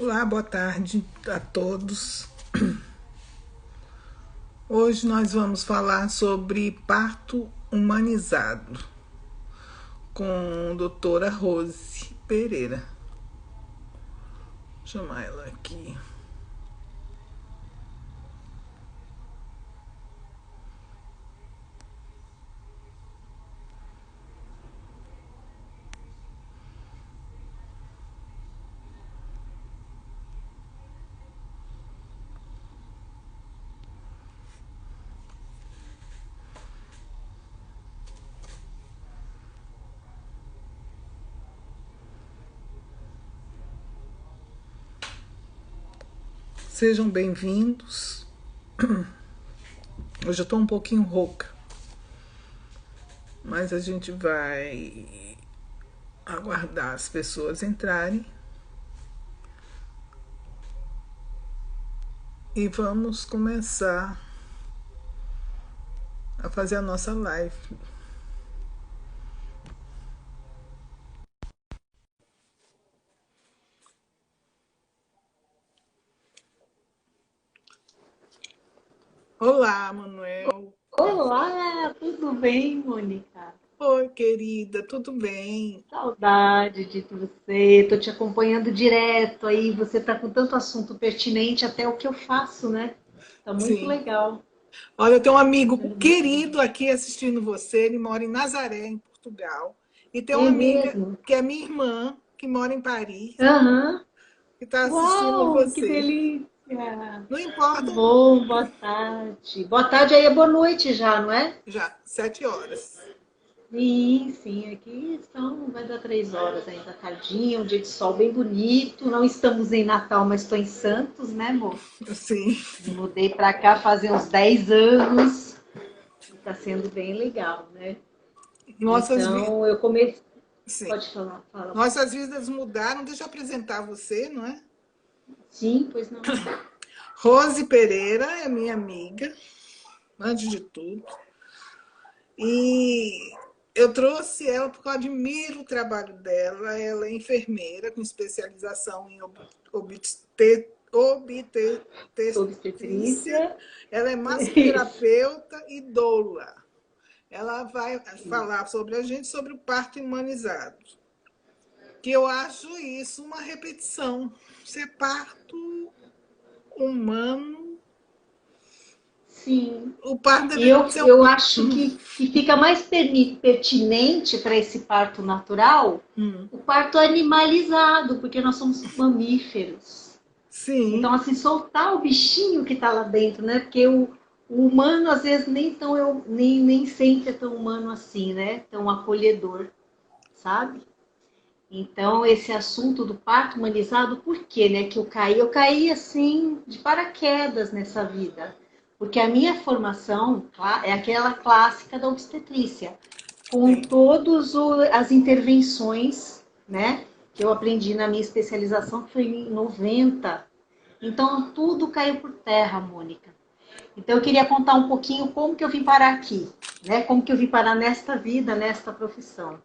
Olá, boa tarde a todos. Hoje nós vamos falar sobre parto humanizado com a doutora Rose Pereira. Vou chamar ela aqui. Sejam bem-vindos. Hoje eu estou um pouquinho rouca, mas a gente vai aguardar as pessoas entrarem e vamos começar a fazer a nossa live. Olá, Manuel. Olá, tudo bem, Mônica? Oi, querida, tudo bem? Saudade de você. Tô te acompanhando direto aí. Você tá com tanto assunto pertinente até o que eu faço, né? Tá muito Sim. legal. Olha, eu tenho um amigo Sendo muito legal. querido aqui assistindo você. Ele mora em Nazaré, em Portugal. E tem uma É amiga mesmo? que é minha irmã, que mora em Paris, Aham. que está assistindo Uau, que você. delícia. Não Que importa, bom, boa tarde. Boa tarde aí é boa noite já, não é? já, 7 horas. Sim, sim, aqui estão, vai dar 3 horas ainda, tardinha, um dia de sol bem bonito. Não estamos em Natal, mas estou em Santos, né, amor? Sim. Me mudei para cá fazem uns 10 anos e está sendo bem legal, né? Nossas, vi... Então, eu comecei... Sim. Pode falar, fala, amor. Nossas vidas mudaram. Deixa eu apresentar você, não é? Sim, pois não. Rose Pereira é minha amiga, antes de tudo. E eu trouxe ela porque eu admiro o trabalho dela. Ela é enfermeira com especialização em obstetrícia. Obstetrícia. Ela é Isso. massoterapeuta e doula. Ela vai falar sobre a gente sobre o parto humanizado. Que eu acho isso uma repetição. Ser parto humano. Sim. O parto E deveria ser eu acho que fica mais pertinente para esse parto natural um. o parto animalizado, porque nós somos mamíferos. Então, Sim, assim, soltar o bichinho que está lá dentro, né? Porque o humano, às vezes, nem sempre é tão humano assim, né? Tão acolhedor, sabe? Então, esse assunto do parto humanizado, por quê, né? Que eu caí? Eu caí, assim, de paraquedas nessa vida. Porque a minha formação é aquela clássica da obstetrícia, com sim. todas as intervenções, né? Que eu aprendi na minha especialização, que foi em 90. Então, tudo caiu por terra, Mônica. Então, eu queria contar um pouquinho como que eu vim parar aqui, né? Como que eu vim parar nesta vida, nesta profissão.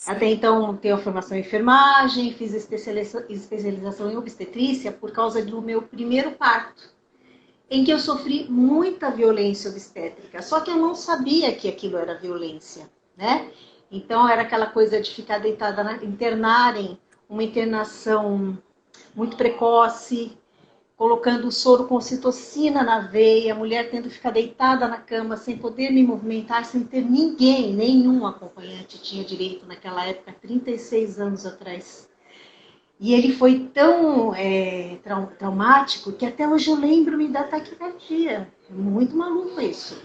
Até Sim. então, tenho a formação em enfermagem, fiz especialização em obstetrícia por causa do meu primeiro parto, em que eu sofri muita violência obstétrica. Só que eu não sabia que aquilo era violência, né? Então, era aquela coisa de ficar deitada, internarem, uma internação muito precoce, colocando o soro com citocina na veia, a mulher tendo que ficar deitada na cama sem poder me movimentar, sem ter ninguém, nenhum acompanhante tinha direito naquela época, 36 anos atrás. E ele foi tão traumático que até hoje eu lembro-me da taquicardia. É muito maluco isso.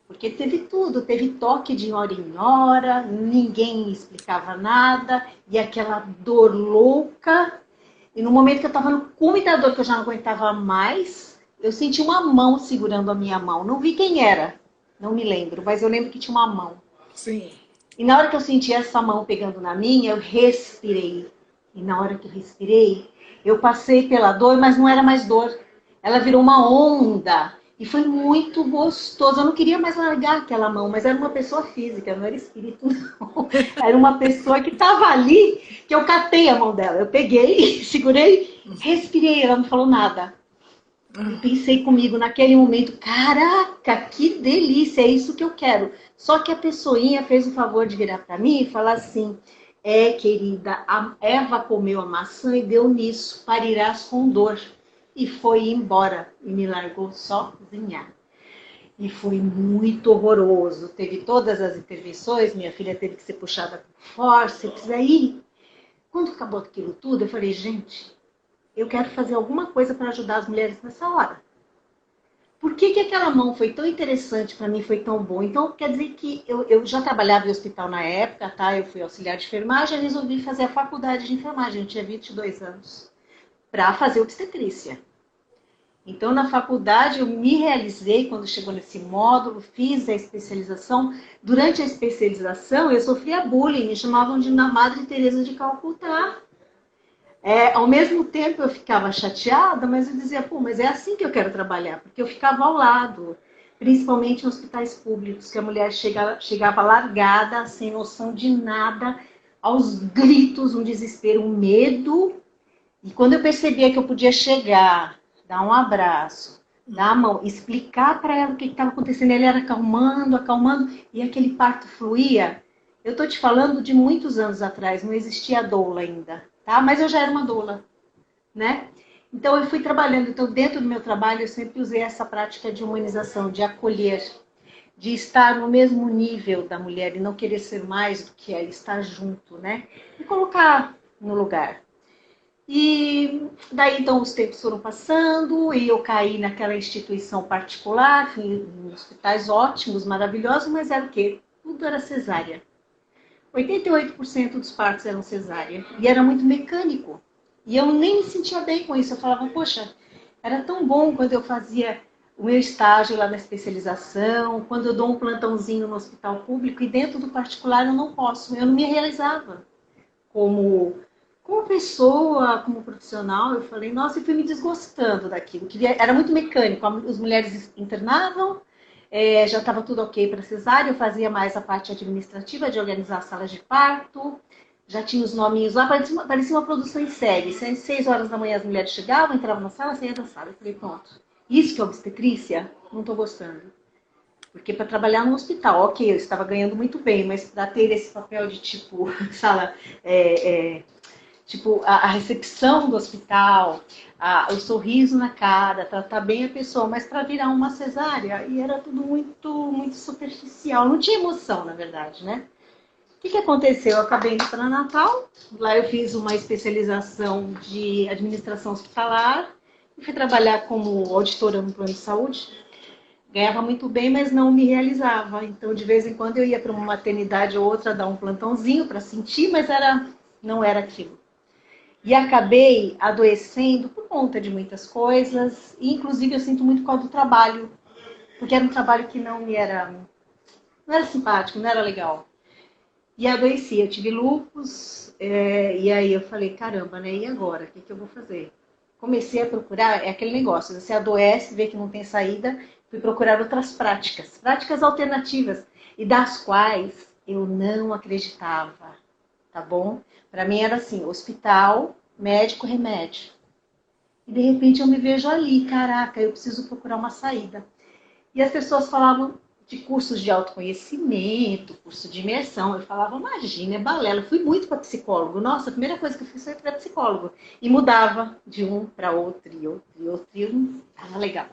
Porque teve tudo, teve toque de hora em hora, ninguém explicava nada, e aquela dor louca. E no momento que eu estava no cume da dor, que eu já não aguentava mais, eu senti uma mão segurando a minha mão. Não vi quem era, não me lembro, mas eu lembro que tinha uma mão. Sim. E na hora que eu senti essa mão pegando na minha, eu respirei. E na hora que eu respirei, eu passei pela dor, mas não era mais dor. Ela virou uma onda. E foi muito gostoso. Eu não queria mais largar aquela mão, mas era uma pessoa física, não era espírito, não. Era uma pessoa que estava ali, que eu catei a mão dela. Eu peguei, segurei Respirei, ela não falou nada. Eu pensei comigo naquele momento, caraca, que delícia, é isso que eu quero. Só que a pessoinha fez o favor de virar para mim e falar assim, querida, a Eva comeu a maçã e deu nisso, parirás com dor. E foi embora e me largou sozinha. E foi muito horroroso. Teve todas as intervenções, minha filha teve que ser puxada por fórceps. Aí, quando acabou aquilo tudo, eu falei, gente, eu quero fazer alguma coisa para ajudar as mulheres nessa hora. Por que aquela mão foi tão interessante para mim, foi tão bom? Então, quer dizer que eu já trabalhava em hospital na época, tá? Eu fui auxiliar de enfermagem e resolvi fazer a faculdade de enfermagem. Eu tinha 22 anos. Para fazer obstetrícia. Então, na faculdade, eu me realizei quando chegou nesse módulo, fiz a especialização. Durante a especialização, eu sofria bullying, me chamavam de Madre Teresa de Calcutá. Ao mesmo tempo, eu ficava chateada, mas eu dizia, pô, mas é assim que eu quero trabalhar, porque eu ficava ao lado, principalmente em hospitais públicos, que a mulher chegava largada, sem noção de nada, aos gritos, um desespero, um medo. E quando eu percebia que eu podia chegar, dar um abraço, dar a mão, explicar para ela o que estava acontecendo, ele era acalmando, acalmando, e aquele parto fluía. Eu estou te falando de muitos anos atrás, não existia a doula ainda, tá? Mas eu já era uma doula, né? Então eu fui trabalhando, então dentro do meu trabalho eu sempre usei essa prática de humanização, de acolher, de estar no mesmo nível da mulher e não querer ser mais do que ela, estar junto, né? E colocar no lugar. E daí, então, os tempos foram passando e eu caí naquela instituição particular, fui em hospitais ótimos, maravilhosos, mas era o quê? Tudo era cesárea. 88% dos partos eram cesárea. E era muito mecânico. E eu nem me sentia bem com isso. Eu falava, poxa, era tão bom quando eu fazia o meu estágio lá na especialização, quando eu dou um plantãozinho no hospital público e dentro do particular eu não posso. Eu não me realizava como pessoa, como profissional. Eu falei, nossa, e fui me desgostando daquilo. Era muito mecânico. As mulheres internavam, já estava tudo ok para cesárea, eu fazia mais a parte administrativa de organizar as salas de parto, já tinha os nominhos lá, parecia uma produção em série. 6 horas da manhã as mulheres chegavam, entravam na sala, saíam da sala. Eu falei, pronto, isso que é obstetrícia? Não estou gostando. Porque para trabalhar no hospital, ok, eu estava ganhando muito bem, mas para ter esse papel de tipo, sala, tipo a recepção do hospital, o sorriso na cara, tratar bem a pessoa, mas para virar uma cesárea, e era tudo muito, muito superficial, não tinha emoção, na verdade, né? O que aconteceu? Eu acabei indo para Natal, lá eu fiz uma especialização de administração hospitalar, e fui trabalhar como auditora no plano de saúde. Ganhava muito bem, mas não me realizava. Então, de vez em quando, eu ia para uma maternidade ou outra dar um plantãozinho para sentir, mas não era aquilo. E acabei adoecendo por conta de muitas coisas, e inclusive eu sinto muito por causa do trabalho, porque era um trabalho que não era simpático, não era legal. E adoeci, eu tive lúpus, e aí eu falei, caramba, né? E agora? O que eu vou fazer? Comecei a procurar, é aquele negócio, você adoece, vê que não tem saída, fui procurar outras práticas alternativas, e das quais eu não acreditava, tá bom? Para mim era assim, hospital, médico, remédio. E de repente eu me vejo ali, caraca, eu preciso procurar uma saída. E as pessoas falavam de cursos de autoconhecimento, curso de imersão. Eu falava, imagina, é balela. Eu fui muito para psicólogo. Nossa, a primeira coisa que eu fiz foi para psicólogo. E mudava de um para outro, e outro, e outro, e não estava legal.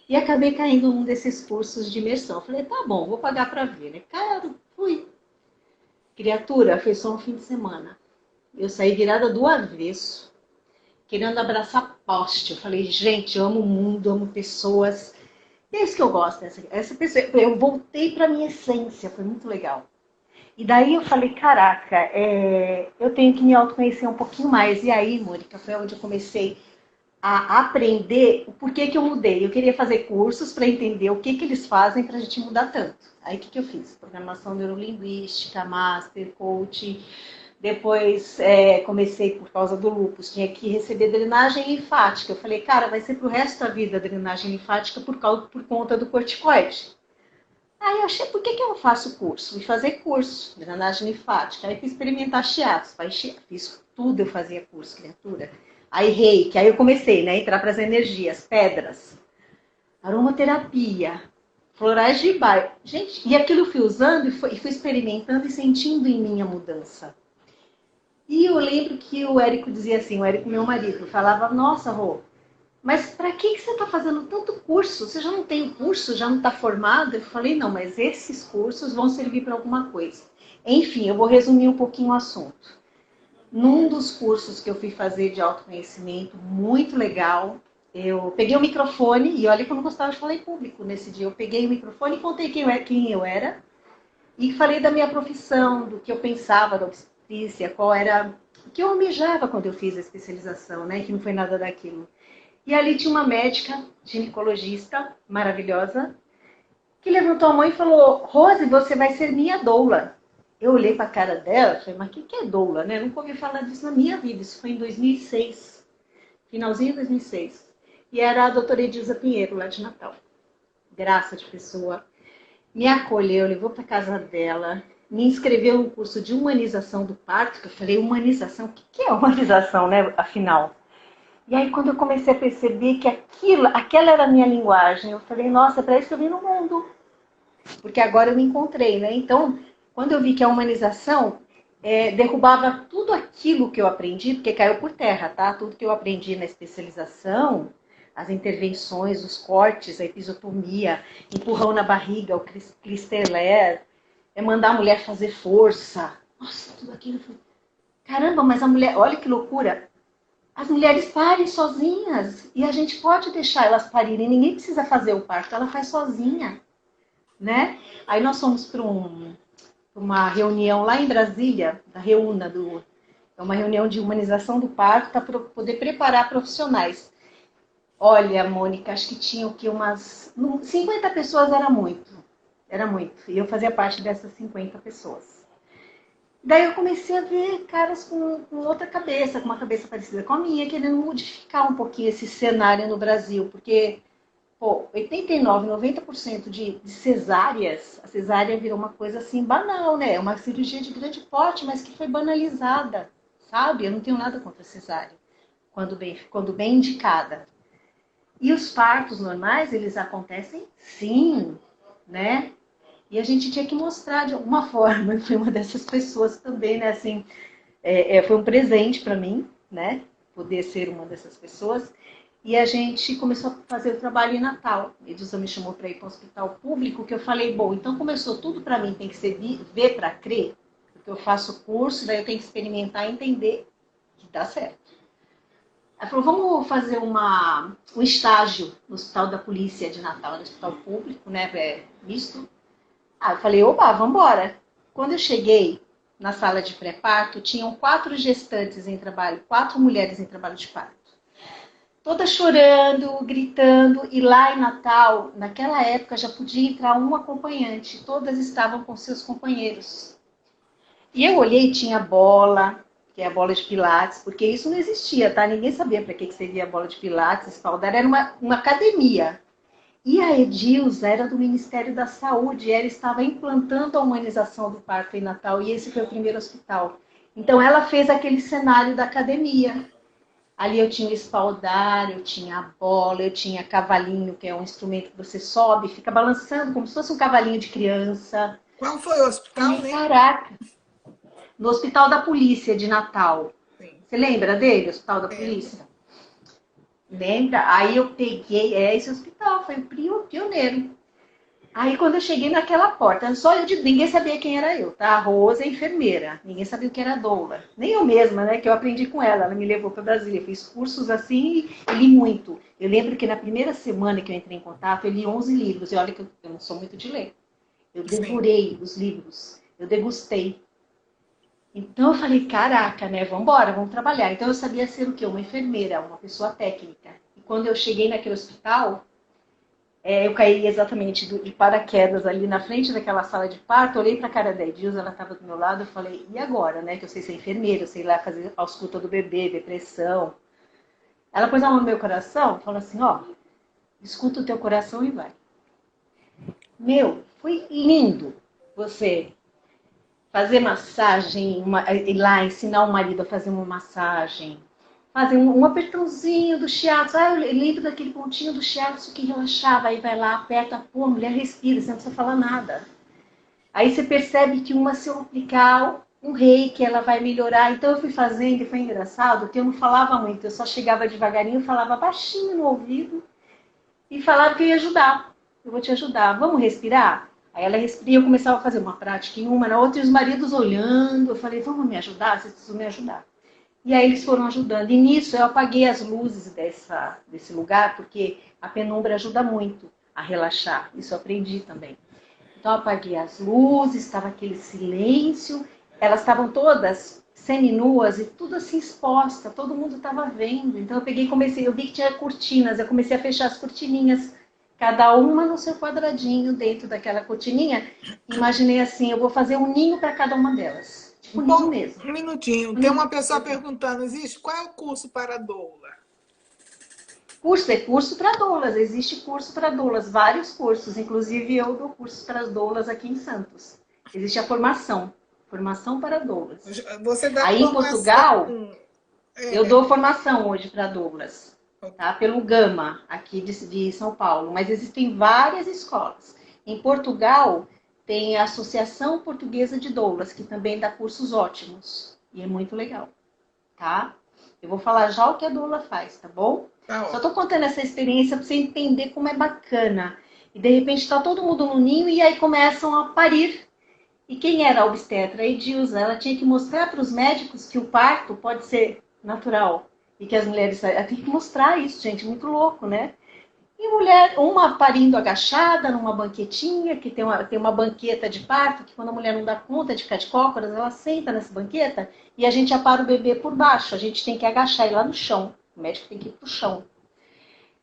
E acabei caindo num desses cursos de imersão. Eu falei, tá bom, vou pagar para ver, né? Cara, fui. Criatura, foi só um fim de semana. Eu saí virada do avesso, querendo abraçar poste. Eu falei, gente, eu amo o mundo, amo pessoas. E é isso que eu gosto, essa pessoa. Eu voltei para minha essência, foi muito legal. E daí eu falei, caraca, eu tenho que me autoconhecer um pouquinho mais. E aí, Mônica, foi onde eu comecei a aprender o porquê que eu mudei. Eu queria fazer cursos para entender o que eles fazem para a gente mudar tanto. Aí o que eu fiz? Programação neurolinguística, master, coach. Depois comecei por causa do lúpus, tinha que receber drenagem linfática. Eu falei, cara, vai ser pro resto da vida a drenagem linfática por conta do corticoide. Aí eu achei, por que eu não faço curso? Fui fazer curso, drenagem linfática. Aí fui experimentar shiatsu, fiz tudo, eu fazia curso, criatura. Aí reiki, aí eu comecei, né, a entrar para as energias, pedras, aromaterapia, florais de bairro. Gente, e aquilo eu fui usando e fui experimentando e sentindo em mim a mudança. E eu lembro que o Érico dizia assim, o Érico, meu marido, falava, nossa, Rô, mas para que você está fazendo tanto curso? Você já não tem o curso, já não está formado? Eu falei, não, mas esses cursos vão servir para alguma coisa. Enfim, eu vou resumir um pouquinho o assunto. Num dos cursos que eu fui fazer de autoconhecimento, muito legal, eu peguei o microfone, e olha que eu não gostava de falar em público nesse dia, eu peguei o microfone e contei quem eu era, e falei da minha profissão, do que eu pensava da obstetrícia, qual era o que eu almejava quando eu fiz a especialização, né? Que não foi nada daquilo. E ali tinha uma médica, ginecologista, maravilhosa, que levantou a mão e falou, Rose, você vai ser minha doula. Eu olhei para a cara dela e falei, mas o que é doula, né? Eu nunca ouvi falar disso na minha vida. Isso foi em 2006, finalzinho de 2006. E era a doutora Edilza Pinheiro, lá de Natal. Graça de pessoa. Me acolheu, levou para casa dela, me inscreveu no curso de humanização do parto, que eu falei, humanização? O que é humanização, né? Afinal. E aí, quando eu comecei a perceber que aquela era a minha linguagem, eu falei, nossa, é para isso que eu vim no mundo. Porque agora eu me encontrei, né? Então, quando eu vi que a humanização derrubava tudo aquilo que eu aprendi, porque caiu por terra, tá? Tudo que eu aprendi na especialização, as intervenções, os cortes, a episiotomia, empurrão na barriga, o Clisteller, mandar a mulher fazer força. Nossa, tudo aquilo. Caramba, mas a mulher, olha que loucura. As mulheres parem sozinhas e a gente pode deixar elas parirem. Ninguém precisa fazer o parto, ela faz sozinha, né? Aí nós fomos para uma reunião lá em Brasília, da Reúna, é uma reunião de humanização do parto para poder preparar profissionais. Olha, Mônica, acho que tinha o que umas 50 pessoas era muito. Era muito. E eu fazia parte dessas 50 pessoas. Daí eu comecei a ver caras com outra cabeça, com uma cabeça parecida com a minha, querendo modificar um pouquinho esse cenário no Brasil, porque, pô, 89, 90% de cesáreas, a cesárea virou uma coisa assim banal, né? É uma cirurgia de grande porte, mas que foi banalizada, sabe? Eu não tenho nada contra a cesárea, quando bem indicada. E os partos normais, eles acontecem sim, né? E a gente tinha que mostrar de alguma forma. Eu fui uma dessas pessoas também, né? Assim, foi um presente para mim, né? Poder ser uma dessas pessoas. E a gente começou a fazer o trabalho em Natal. Edilson me chamou para ir para o hospital público, que eu falei, bom, então começou tudo para mim, tem que ser ver para crer, porque eu faço curso, daí eu tenho que experimentar e entender que dá certo. Ela falou, vamos fazer um estágio no Hospital da Polícia de Natal, no hospital público, né? Misto. Eu falei, oba, vamos embora. Quando eu cheguei na sala de pré-parto, tinham 4 gestantes em trabalho, 4 mulheres em trabalho de parto. Todas chorando, gritando, e lá em Natal, naquela época, já podia entrar um acompanhante. Todas estavam com seus companheiros. E eu olhei, tinha bola, que é a bola de pilates, porque isso não existia, tá? Ninguém sabia para que seria a bola de pilates, espaldar, era uma academia. E a Edilza era do Ministério da Saúde, ela estava implantando a humanização do parto em Natal, e esse foi o primeiro hospital. Então ela fez aquele cenário da academia. Ali eu tinha o espaldar, eu tinha a bola, eu tinha cavalinho, que é um instrumento que você sobe, fica balançando como se fosse um cavalinho de criança. Qual foi o hospital, né? Caraca! No Hospital da Polícia de Natal. Sim. Você lembra dele, Hospital da Polícia? Lembra? Aí eu peguei, esse hospital, foi o pioneiro. Aí quando eu cheguei naquela porta, ninguém sabia quem era eu, tá? A Rosa é enfermeira, ninguém sabia o que era doula. Nem eu mesma, né, que eu aprendi com ela, ela me levou para Brasília, eu fiz cursos assim e li muito. Eu lembro que na primeira semana que eu entrei em contato, eu li 11 livros, e olha que eu não sou muito de ler. Eu devorei os livros, eu degustei. Então eu falei, caraca, né, vamos trabalhar. Então eu sabia ser o quê? Uma enfermeira, uma pessoa técnica. E quando eu cheguei naquele hospital, eu caí exatamente de paraquedas ali na frente daquela sala de parto, olhei para a cara da Edilza, ela estava do meu lado, eu falei, e agora, né, que eu sei ser enfermeira, eu sei lá fazer a ausculta do bebê, depressão. Ela pôs a mão no meu coração, falou assim, ó, escuta o teu coração e vai. Meu, foi lindo você fazer massagem, ir lá ensinar o marido a fazer uma massagem, fazem um apertãozinho do shiatsu. Ah, eu lembro daquele pontinho do shiatsu que relaxava. Aí vai lá, aperta, pô, a mulher respira, você não precisa falar nada. Aí você percebe que uma, se eu aplicar um reiki, ela vai melhorar. Então eu fui fazendo e foi engraçado, que eu não falava muito. Eu só chegava devagarinho, falava baixinho no ouvido e falava que eu ia ajudar. Eu vou te ajudar. Vamos respirar? Aí ela respiria, eu começava a fazer uma prática em uma, na outra, e os maridos olhando. Eu falei, vamos me ajudar? Vocês precisam me ajudar. E aí eles foram ajudando. E nisso eu apaguei as luzes desse lugar, porque a penumbra ajuda muito a relaxar. Isso eu aprendi também. Então eu apaguei as luzes, estava aquele silêncio. Elas estavam todas seminuas e tudo assim exposta. Todo mundo estava vendo. Então eu peguei e comecei, eu vi que tinha cortinas. Eu comecei a fechar as cortininhas, cada uma no seu quadradinho dentro daquela cortininha. Imaginei assim, eu vou fazer um ninho para cada uma delas. Tipo um ninho mesmo. Um minutinho. Tem uma pessoa perguntando, existe qual é o curso para doula? Curso é curso para doulas, existe curso para doulas, vários cursos, inclusive eu dou curso para as doulas aqui em Santos. Existe a formação para doulas. Você dá Aí formação, em Portugal, eu dou formação hoje para doulas, tá? Pelo Gama, aqui de São Paulo, mas existem várias escolas. Em Portugal, tem a Associação Portuguesa de Doulas, que também dá cursos ótimos, e é muito legal, tá? Eu vou falar já o que a doula faz, tá bom? Só tô contando essa experiência para você entender como é bacana. E de repente está todo mundo no ninho e aí começam a parir. E quem era a obstetra? A Edilza. Ela tinha que mostrar para os médicos que o parto pode ser natural. E que as mulheres... Ela tem que mostrar isso, gente. Muito louco, né? E mulher, uma parindo agachada numa banquetinha, que tem uma banqueta de parto, que quando a mulher não dá conta de ficar de cócoras, ela senta nessa banqueta e a gente apara o bebê por baixo. A gente tem que agachar ele lá no chão. O médico tem que ir pro chão.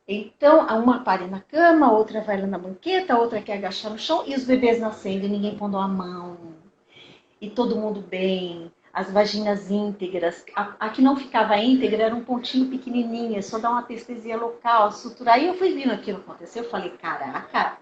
Então, uma pare na cama, outra vai lá na banqueta, a outra quer agachar no chão, e os bebês nascendo, e ninguém pondo a mão. E todo mundo bem, as vaginas íntegras. A que não ficava íntegra era um pontinho pequenininho, é só dar uma anestesia local, suturar. E eu fui vendo aquilo acontecer, eu falei, caraca,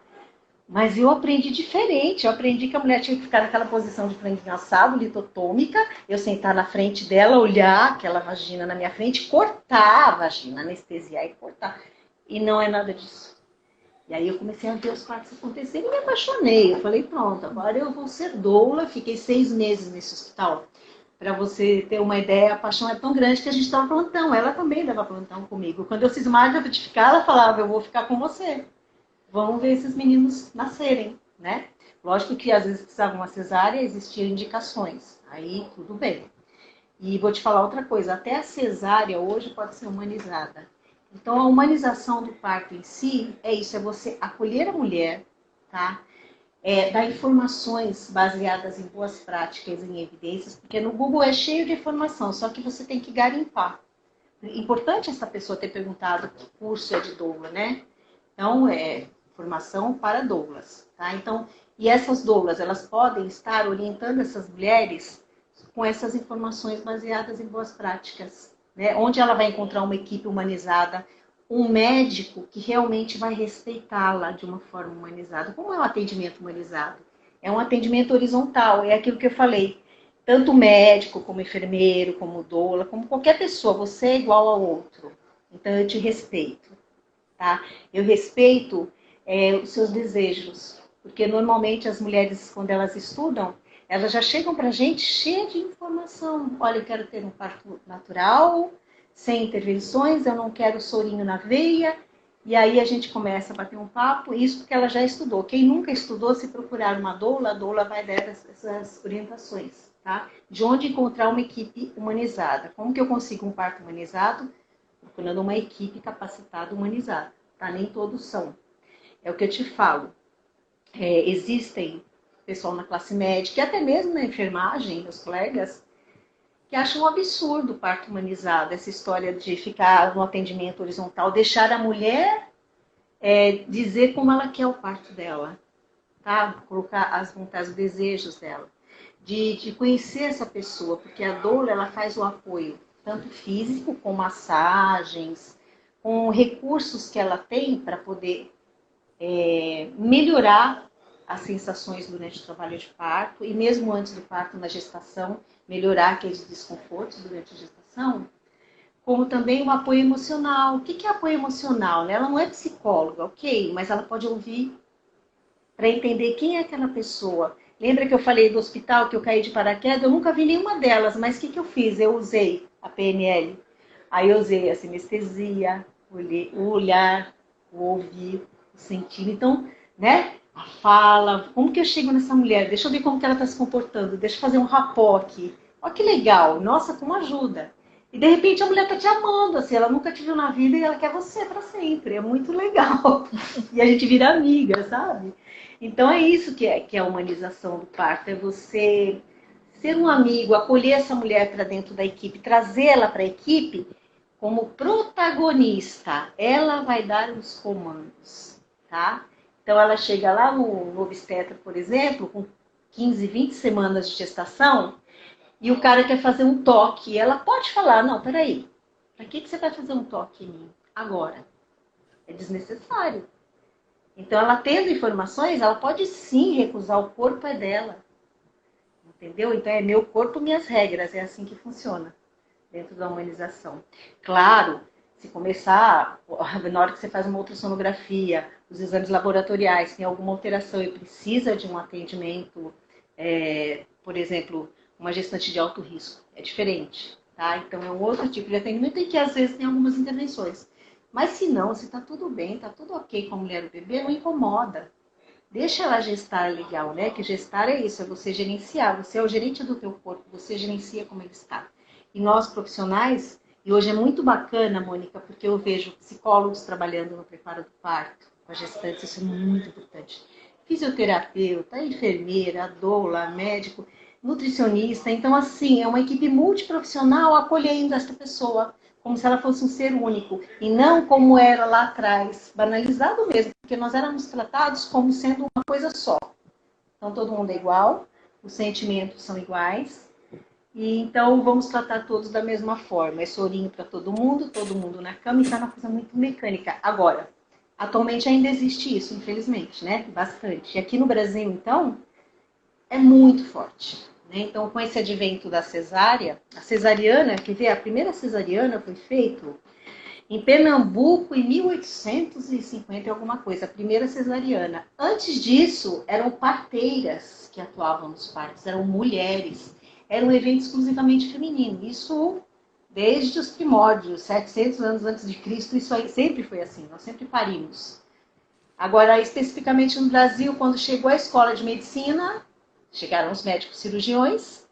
mas eu aprendi diferente. Eu aprendi que a mulher tinha que ficar naquela posição de franguinho assado, litotômica, eu sentar na frente dela, olhar aquela vagina na minha frente, cortar a vagina, anestesiar e cortar. E não é nada disso. E aí eu comecei a ver os partos acontecerem e me apaixonei. Eu falei, pronto, agora eu vou ser doula. Fiquei 6 meses nesse hospital. Para você ter uma ideia, a paixão é tão grande que a gente estava plantão. Ela também dava plantão comigo. Quando eu fiz mágica de ficar, ela falava, eu vou ficar com você. Vamos ver esses meninos nascerem, né? Lógico que às vezes precisava uma cesárea, existiam indicações. Aí tudo bem. E vou te falar outra coisa, até a cesárea hoje pode ser humanizada. Então, a humanização do parto em si é isso, é você acolher a mulher, tá? Dar informações baseadas em boas práticas, em evidências, porque no Google é cheio de informação, só que você tem que garimpar. É importante essa pessoa ter perguntado que curso é de doula, né? Então, formação para doulas, tá? Então, e essas doulas, elas podem estar orientando essas mulheres com essas informações baseadas em boas práticas. Né? Onde ela vai encontrar uma equipe humanizada, um médico que realmente vai respeitá-la de uma forma humanizada. Como é um atendimento humanizado? É um atendimento horizontal, é aquilo que eu falei. Tanto médico, como enfermeiro, como doula, como qualquer pessoa, você é igual ao outro. Então eu te respeito. Tá? Eu respeito os seus desejos, porque normalmente as mulheres, quando elas estudam, elas já chegam para a gente cheia de informação. Olha, eu quero ter um parto natural, sem intervenções, eu não quero sorinho na veia. E aí a gente começa a bater um papo, isso porque ela já estudou. Quem nunca estudou, se procurar uma doula, a doula vai dar essas orientações. Tá? De onde encontrar uma equipe humanizada. Como que eu consigo um parto humanizado? Procurando uma equipe capacitada humanizada. Tá? Nem todos são. É o que eu te falo. Existem pessoal na classe médica e até mesmo na enfermagem, meus colegas, que acham um absurdo o parto humanizado, essa história de ficar no atendimento horizontal, deixar a mulher dizer como ela quer o parto dela, tá? Colocar as vontades, os desejos dela, de conhecer essa pessoa, porque a doula ela faz o apoio, tanto físico, com massagens, com recursos que ela tem para poder melhorar as sensações durante o trabalho de parto e mesmo antes do parto, na gestação, melhorar aqueles desconfortos durante a gestação, como também o apoio emocional. O que é apoio emocional? Né? Ela não é psicóloga, ok, mas ela pode ouvir para entender quem é aquela pessoa. Lembra que eu falei do hospital que eu caí de paraquedas? Eu nunca vi nenhuma delas, mas o que eu fiz? Eu usei a PNL. Aí eu usei a sinestesia, o olhar, o ouvir, o sentir. Então, né? A fala, como que eu chego nessa mulher? Deixa eu ver como que ela está se comportando. Deixa eu fazer um rapó aqui. Olha que legal. Nossa, como ajuda. E de repente a mulher está te amando, assim, ela nunca te viu na vida e ela quer você para sempre. É muito legal. E a gente vira amiga, sabe? Então é isso que é a humanização do parto, é você ser um amigo, acolher essa mulher para dentro da equipe, trazê-la para a equipe como protagonista. Ela vai dar os comandos, tá? Então ela chega lá no obstetra, por exemplo, com 15, 20 semanas de gestação, e o cara quer fazer um toque. Ela pode falar, não, peraí, para que você vai fazer um toque em mim agora? É desnecessário. Então, ela tendo informações, ela pode sim recusar, o corpo é dela. Entendeu? Então, é meu corpo, minhas regras, é assim que funciona dentro da humanização. Claro, se começar, na hora que você faz uma ultrassonografia, os exames laboratoriais, tem alguma alteração e precisa de um atendimento, por exemplo, uma gestante de alto risco, é diferente, tá? Então, é um outro tipo de atendimento em que, às vezes, tem algumas intervenções. Mas se não, se tá tudo bem, tá tudo ok com a mulher e o bebê, não incomoda. Deixa ela gestar legal, né? Que gestar é isso, é você gerenciar. Você é o gerente do teu corpo, você gerencia como ele está. E nós profissionais, e hoje é muito bacana, Mônica, porque eu vejo psicólogos trabalhando no preparo do parto, com as gestantes, isso é muito importante. Fisioterapeuta, enfermeira, doula, médico, nutricionista. Então, assim, é uma equipe multiprofissional acolhendo essa pessoa como se ela fosse um ser único, e não como era lá atrás, banalizado mesmo, porque nós éramos tratados como sendo uma coisa só. Então todo mundo é igual, os sentimentos são iguais, e então vamos tratar todos da mesma forma. É sorinho para todo mundo na cama, e está uma coisa muito mecânica. Agora, atualmente ainda existe isso, infelizmente, né? Bastante. E aqui no Brasil, então, é muito forte. Né? Então, com esse advento da cesárea, a cesariana, quer ver, a primeira cesariana foi feita em Pernambuco em 1850 e alguma coisa, a primeira cesariana. Antes disso, eram parteiras que atuavam nos partos, eram mulheres. Era um evento exclusivamente feminino. Isso desde os primórdios, 700 anos antes de Cristo, isso aí sempre foi assim, nós sempre parimos. Agora, especificamente no Brasil, quando chegou a escola de medicina, chegaram os médicos cirurgiões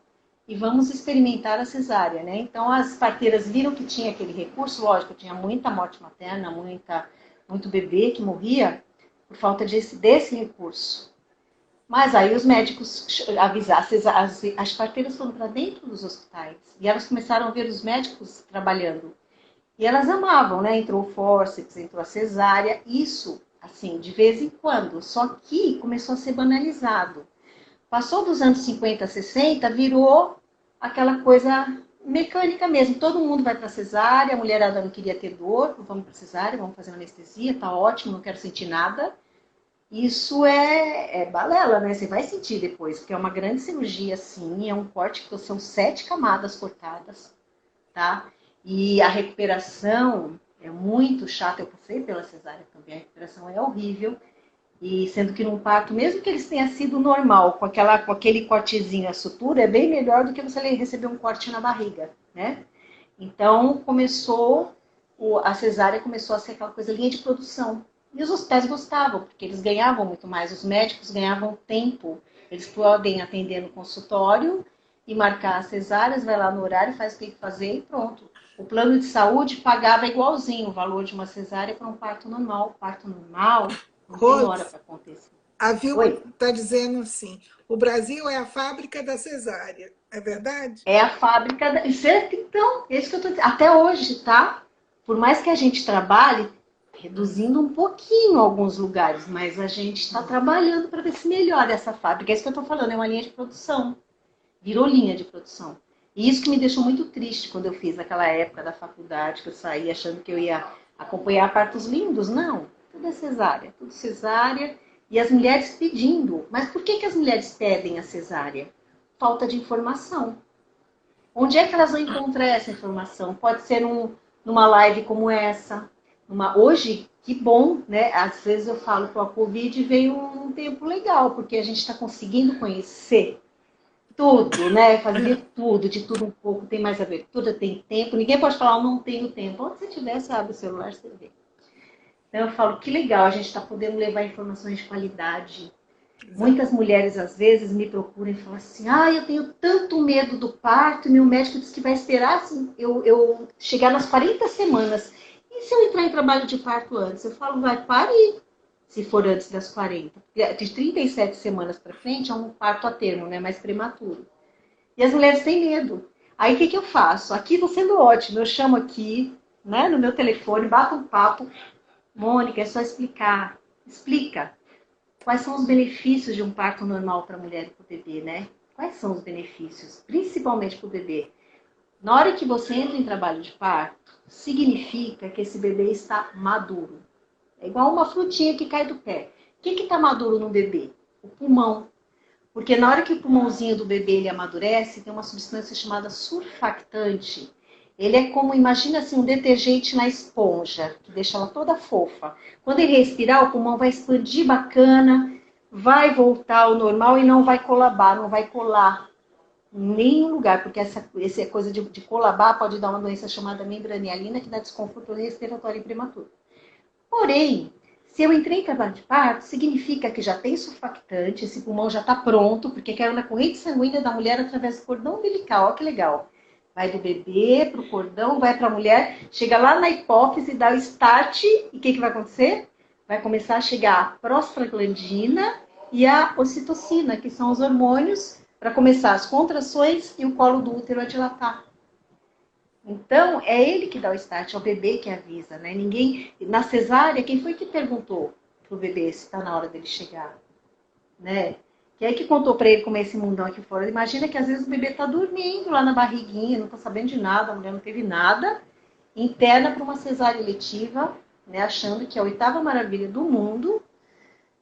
e vamos experimentar a cesárea, né? Então, as parteiras viram que tinha aquele recurso, lógico, tinha muita morte materna, muito bebê que morria por falta desse recurso. Mas aí os médicos avisaram, as parteiras foram para dentro dos hospitais e elas começaram a ver os médicos trabalhando. E elas amavam, né? Entrou o fórceps, entrou a cesárea, isso, assim, de vez em quando. Só que começou a ser banalizado. Passou dos anos 50, 60, virou aquela coisa mecânica mesmo. Todo mundo vai para cesárea, a mulherada não queria ter dor, vamos para cesárea, vamos fazer uma anestesia, tá ótimo, não quero sentir nada. Isso é balela, né? Você vai sentir depois, porque é uma grande cirurgia, sim, é um corte que são 7 camadas cortadas, tá? E a recuperação é muito chata, eu passei pela cesárea também, a recuperação é horrível. E sendo que num parto, mesmo que eles tenha sido normal, com aquele cortezinho, a sutura, é bem melhor do que você receber um corte na barriga, né? Então, a cesárea começou a ser aquela coisa, linha de produção. E os hospitais gostavam, porque eles ganhavam muito mais, os médicos ganhavam tempo. Eles podem atender no consultório e marcar as cesáreas, vai lá no horário, faz o que tem que fazer e pronto. O plano de saúde pagava igualzinho o valor de uma cesárea para um parto normal. Parto normal não tem hora para acontecer. A Vilma Oi? está dizendo assim, o Brasil é a fábrica da cesárea, é verdade? É a fábrica da... Então, é isso que eu tô dizendo. Até hoje, tá? Por mais que a gente trabalhe, reduzindo um pouquinho alguns lugares, mas a gente está trabalhando para ver se melhora essa fábrica. É isso que eu estou falando, é uma linha de produção. Virou linha de produção. E isso que me deixou muito triste quando eu fiz naquela época da faculdade, que eu saí achando que eu ia acompanhar partos lindos. Não, tudo é cesárea, tudo cesárea. E as mulheres pedindo. Mas por que as mulheres pedem a cesárea? Falta de informação. Onde é que elas vão encontrar essa informação? Pode ser numa live como essa. Hoje, que bom, né? Às vezes eu falo que a Covid veio um tempo legal, porque a gente está conseguindo conhecer tudo, né? Fazer tudo, de tudo um pouco. Tem mais abertura, tem tempo. Ninguém pode falar, eu não tenho tempo. Onde você tiver, você abre o celular, você vê. Então eu falo, que legal, a gente está podendo levar informações de qualidade. Muitas mulheres, às vezes, me procuram e falam assim, eu tenho tanto medo do parto, e meu médico disse que vai esperar assim, eu chegar nas 40 semanas. E se eu entrar em trabalho de parto antes? Eu falo, vai, pare, se for antes das 40. De 37 semanas para frente é um parto a termo, né, mais prematuro. E as mulheres têm medo. Aí o que eu faço? Aqui estou sendo ótimo, eu chamo aqui, né, no meu telefone, bato um papo. Mônica, é só explicar. Explica. Quais são os benefícios de um parto normal para a mulher e para o bebê, né? Quais são os benefícios? Principalmente para o bebê. Na hora que você entra em trabalho de parto, significa que esse bebê está maduro. É igual uma frutinha que cai do pé. O que está maduro no bebê? O pulmão. Porque na hora que o pulmãozinho do bebê ele amadurece, tem uma substância chamada surfactante. Ele é como, imagina assim, um detergente na esponja, que deixa ela toda fofa. Quando ele respirar, o pulmão vai expandir bacana, vai voltar ao normal e não vai colabar, não vai colar em nenhum lugar, porque essa coisa de colabar pode dar uma doença chamada membranialina, que dá desconforto respiratório prematuro. Porém, se eu entrei em trabalho de parto, significa que já tem surfactante, esse pulmão já está pronto, porque caiu na corrente sanguínea da mulher através do cordão umbilical. Olha que legal. Vai do bebê para o cordão, vai para a mulher, chega lá na hipófise, dá o start, e o que vai acontecer? Vai começar a chegar a prostaglandina e a ocitocina, que são os hormônios para começar as contrações e o colo do útero a dilatar. Então, é ele que dá o start, é o bebê que avisa, né? Ninguém, na cesárea, quem foi que perguntou pro bebê se está na hora dele chegar, né? Que aí que contou para ele como é esse mundão aqui fora. Imagina que às vezes o bebê tá dormindo lá na barriguinha, não tá sabendo de nada, a mulher não teve nada, interna para uma cesárea eletiva, né? Achando que é a oitava maravilha do mundo,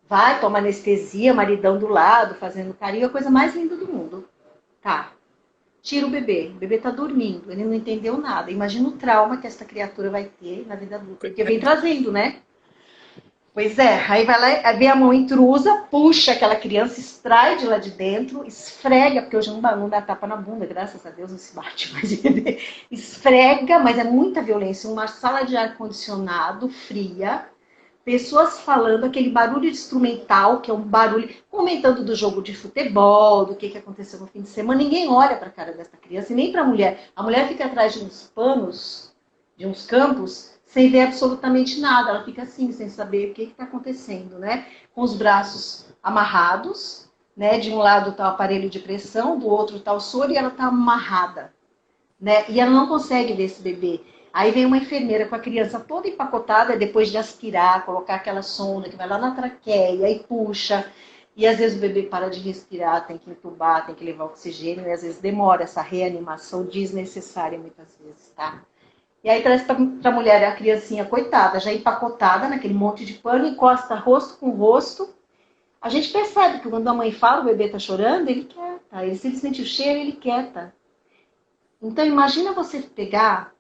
vai, toma anestesia, maridão do lado, fazendo carinho, a coisa mais linda do mundo. Tá. Tira o bebê tá dormindo, ele não entendeu nada. Imagina o trauma que essa criatura vai ter na vida adulta, porque vem trazendo, né? Pois é, aí vai lá, vem a mão intrusa, puxa aquela criança, extrai de lá de dentro, esfrega, porque hoje não dá tapa na bunda, graças a Deus não se bate mais bebê. Esfrega, mas é muita violência, uma sala de ar-condicionado, fria, pessoas falando aquele barulho instrumental, que é um barulho, comentando do jogo de futebol, do que aconteceu no fim de semana. Ninguém olha para a cara dessa criança, e nem para a mulher. A mulher fica atrás de uns panos, de uns campos, sem ver absolutamente nada. Ela fica assim, sem saber o que está acontecendo, né? Com os braços amarrados, né? De um lado está o aparelho de pressão, do outro está o soro, e ela está amarrada, né? E ela não consegue ver esse bebê. Aí vem uma enfermeira com a criança toda empacotada, depois de aspirar, colocar aquela sonda que vai lá na traqueia e puxa. E às vezes o bebê para de respirar, tem que entubar, tem que levar oxigênio, e às vezes demora essa reanimação desnecessária muitas vezes, tá? E aí traz para a mulher a criancinha, coitada, já empacotada naquele monte de pano, encosta rosto com rosto. A gente percebe que quando a mãe fala, o bebê tá chorando, ele quieta. Ele simplesmente o cheiro, ele quieta. Então imagina você pegar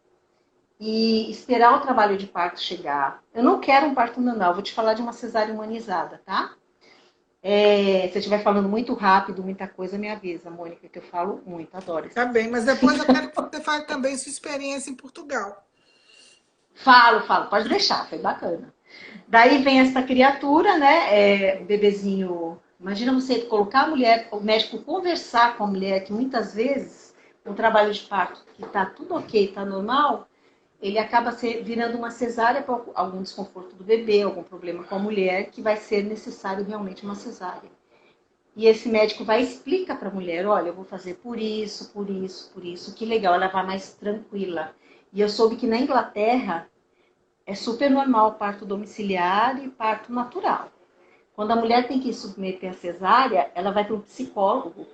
e esperar o trabalho de parto chegar. Eu não quero um parto normal, vou te falar de uma cesárea humanizada, tá? Se eu estiver falando muito rápido, muita coisa, me avisa, Mônica, que eu falo muito, adoro isso. Tá bem, mas depois eu quero que você fale também sua experiência em Portugal. Falo, pode deixar, foi bacana. Daí vem essa criatura, né, o bebezinho. Imagina você colocar a mulher, o médico conversar com a mulher, que muitas vezes, no trabalho de parto, que tá tudo ok, tá normal, ele acaba virando uma cesárea por algum desconforto do bebê, algum problema com a mulher, que vai ser necessário realmente uma cesárea. E esse médico vai e explica para a mulher, olha, eu vou fazer por isso, que legal, ela vai mais tranquila. E eu soube que na Inglaterra é super normal parto domiciliar e parto natural. Quando a mulher tem que submeter a cesárea, ela vai para um psicólogo.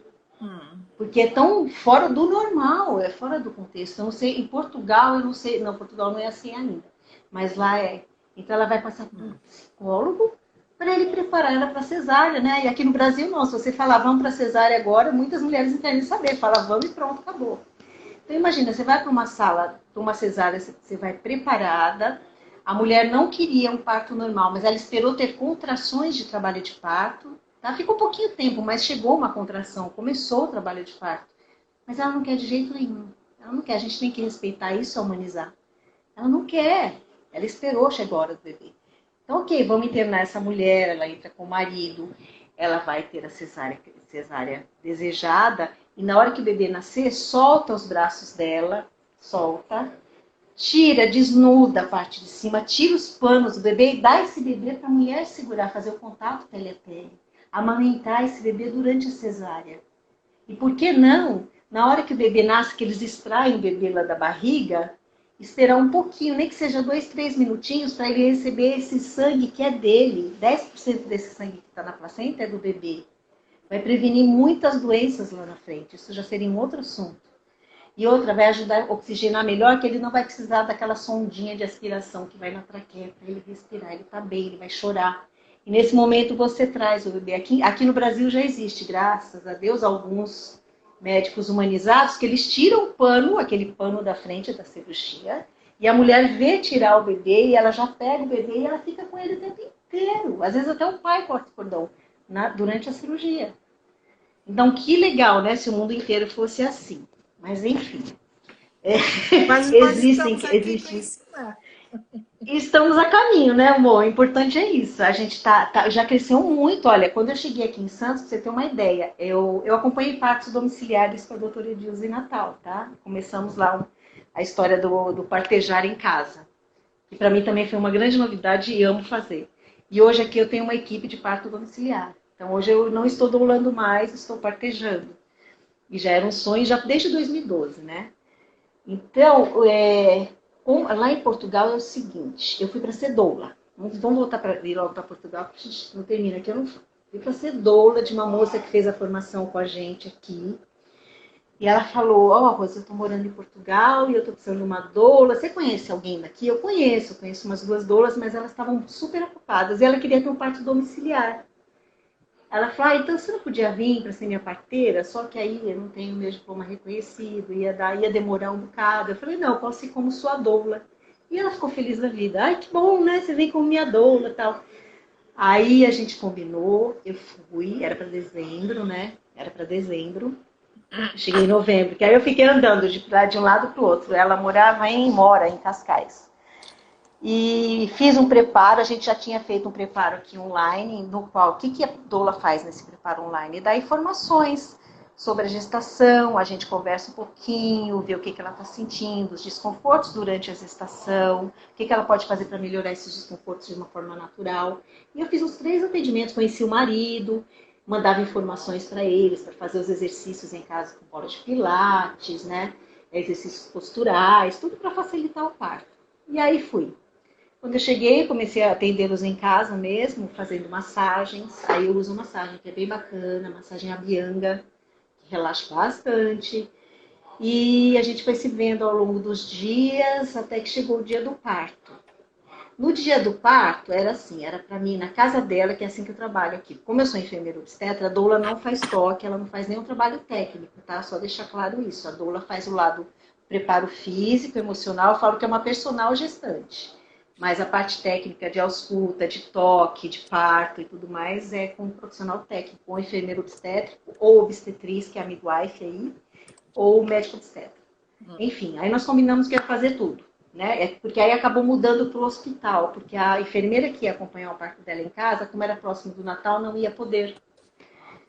Porque é tão fora do normal, é fora do contexto. Eu não sei, em Portugal, eu não sei. Não, Portugal não é assim ainda. Mas lá é. Então ela vai passar por um psicólogo para ele preparar ela para cesárea, né? E aqui no Brasil não. Se você falar, vamos para cesárea agora, muitas mulheres não querem saber. Fala, vamos e pronto, acabou. Então imagina, você vai para uma sala, para uma cesárea, você vai preparada, a mulher não queria um parto normal, mas ela esperou ter contrações de trabalho de parto, tá? Ficou um pouquinho tempo, mas chegou uma contração, começou o trabalho de parto. Mas ela não quer de jeito nenhum. Ela não quer, a gente tem que respeitar isso e humanizar. Ela não quer. Ela esperou chegar a hora do bebê. Então, ok, vamos internar essa mulher, ela entra com o marido, ela vai ter a cesárea desejada, e na hora que o bebê nascer, solta os braços dela, solta, tira, desnuda a parte de cima, tira os panos do bebê e dá esse bebê para a mulher segurar, fazer o contato pele a pele, amamentar esse bebê durante a cesárea. E por que não, na hora que o bebê nasce, que eles extraem o bebê lá da barriga, esperar um pouquinho, nem que seja 2, 3 minutinhos, para ele receber esse sangue que é dele. 10% desse sangue que está na placenta é do bebê. Vai prevenir muitas doenças lá na frente. Isso já seria um outro assunto. E outra, vai ajudar a oxigenar melhor, que ele não vai precisar daquela sondinha de aspiração que vai na traqueia para ele respirar. Ele está bem, ele vai chorar. E nesse momento você traz o bebê. Aqui no Brasil já existe, graças a Deus, alguns médicos humanizados que eles tiram o pano, aquele pano da frente da cirurgia, e a mulher vê tirar o bebê e ela já pega o bebê e ela fica com ele o tempo inteiro. Às vezes até o pai corta o cordão durante a cirurgia. Então, que legal, né? Se o mundo inteiro fosse assim. Mas, enfim. Mas nós estamos aqui para Existe. ensinar. Estamos a caminho, né, amor? O importante é isso. A gente já cresceu muito. Olha, quando eu cheguei aqui em Santos, pra você ter uma ideia, eu acompanhei partos domiciliares com a doutora Edilza em Natal, tá? Começamos lá a história do partejar em casa. Que para mim também foi uma grande novidade e amo fazer. E hoje aqui eu tenho uma equipe de parto domiciliar. Então hoje eu não estou doulando mais, estou partejando. E já era um sonho já desde 2012, né? Então, lá em Portugal é o seguinte, eu fui para ser doula. Vamos voltar para ir logo para Portugal, porque a gente não termina aqui. Eu não fui para ser doula de uma moça que fez a formação com a gente aqui. E ela falou, Rosa, eu estou morando em Portugal e eu estou precisando de uma doula. Você conhece alguém daqui? Eu conheço umas 2 doulas, mas elas estavam super ocupadas. E ela queria ter um parto domiciliar. Ela falou, então você não podia vir para ser minha parteira? Só que aí eu não tenho meu diploma reconhecido, ia demorar um bocado. Eu falei, não, eu posso ir como sua doula. E ela ficou feliz da vida. Ai, que bom, né? Você vem como minha doula e tal. Aí a gente combinou, eu fui, era para dezembro, né? Era para dezembro. Cheguei em novembro, que aí eu fiquei andando de um lado para o outro. Ela mora em Cascais. E fiz um preparo, a gente já tinha feito um preparo aqui online, no qual, o que a doula faz nesse preparo online? Dá informações sobre a gestação, a gente conversa um pouquinho, vê o que ela está sentindo, os desconfortos durante a gestação, o que ela pode fazer para melhorar esses desconfortos de uma forma natural. E eu fiz uns 3 atendimentos, conheci o marido, mandava informações para eles, para fazer os exercícios em casa com bola de pilates, né? Exercícios posturais, tudo para facilitar o parto. E aí fui. Quando eu cheguei, comecei a atendê-los em casa mesmo, fazendo massagens. Aí eu uso massagem, que é bem bacana, massagem Abhyanga, que relaxa bastante. E a gente foi se vendo ao longo dos dias, até que chegou o dia do parto. No dia do parto, era assim, era para mim, na casa dela, que é assim que eu trabalho aqui. Como eu sou enfermeira obstetra, a doula não faz toque, ela não faz nenhum trabalho técnico, tá? Só deixar claro isso. A doula faz o lado preparo físico, emocional, eu falo que é uma personal gestante. Mas a parte técnica de ausculta, de toque, de parto e tudo mais é com um profissional técnico, ou enfermeiro obstétrico, ou obstetriz, que é a midwife aí, ou médico obstetra. Enfim, aí nós combinamos que ia fazer tudo, né? Porque aí acabou mudando para o hospital, porque a enfermeira que ia acompanhar o parto dela em casa, como era próximo do Natal, não ia poder.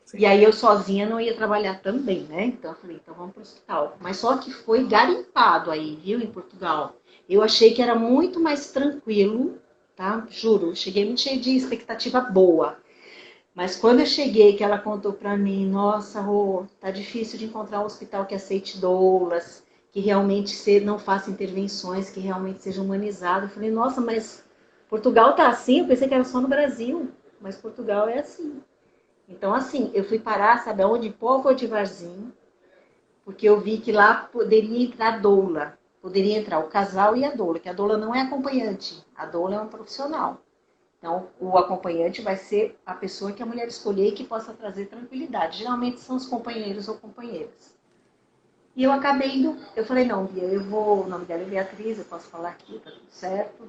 Sim. E aí eu sozinha não ia trabalhar também, né? Então eu falei, então vamos para o hospital. Mas só que foi garimpado aí, viu, em Portugal. Eu achei que era muito mais tranquilo, tá? Juro, cheguei muito cheia de expectativa boa. Mas quando eu cheguei, que ela contou pra mim, nossa, Rô, tá difícil de encontrar um hospital que aceite doulas, que realmente não faça intervenções, que realmente seja humanizado. Eu falei, nossa, mas Portugal tá assim? Eu pensei que era só no Brasil, mas Portugal é assim. Então, assim, eu fui parar, sabe aonde? Em Póvoa de Varzim, porque eu vi que lá poderia entrar doula. Poderia entrar o casal e a doula, que a doula não é acompanhante, a doula é um profissional. Então, o acompanhante vai ser a pessoa que a mulher escolher e que possa trazer tranquilidade. Geralmente são os companheiros ou companheiras. E eu acabei indo, eu falei, não, Bia, eu vou, o nome dela é Beatriz, eu posso falar aqui, tá tudo certo.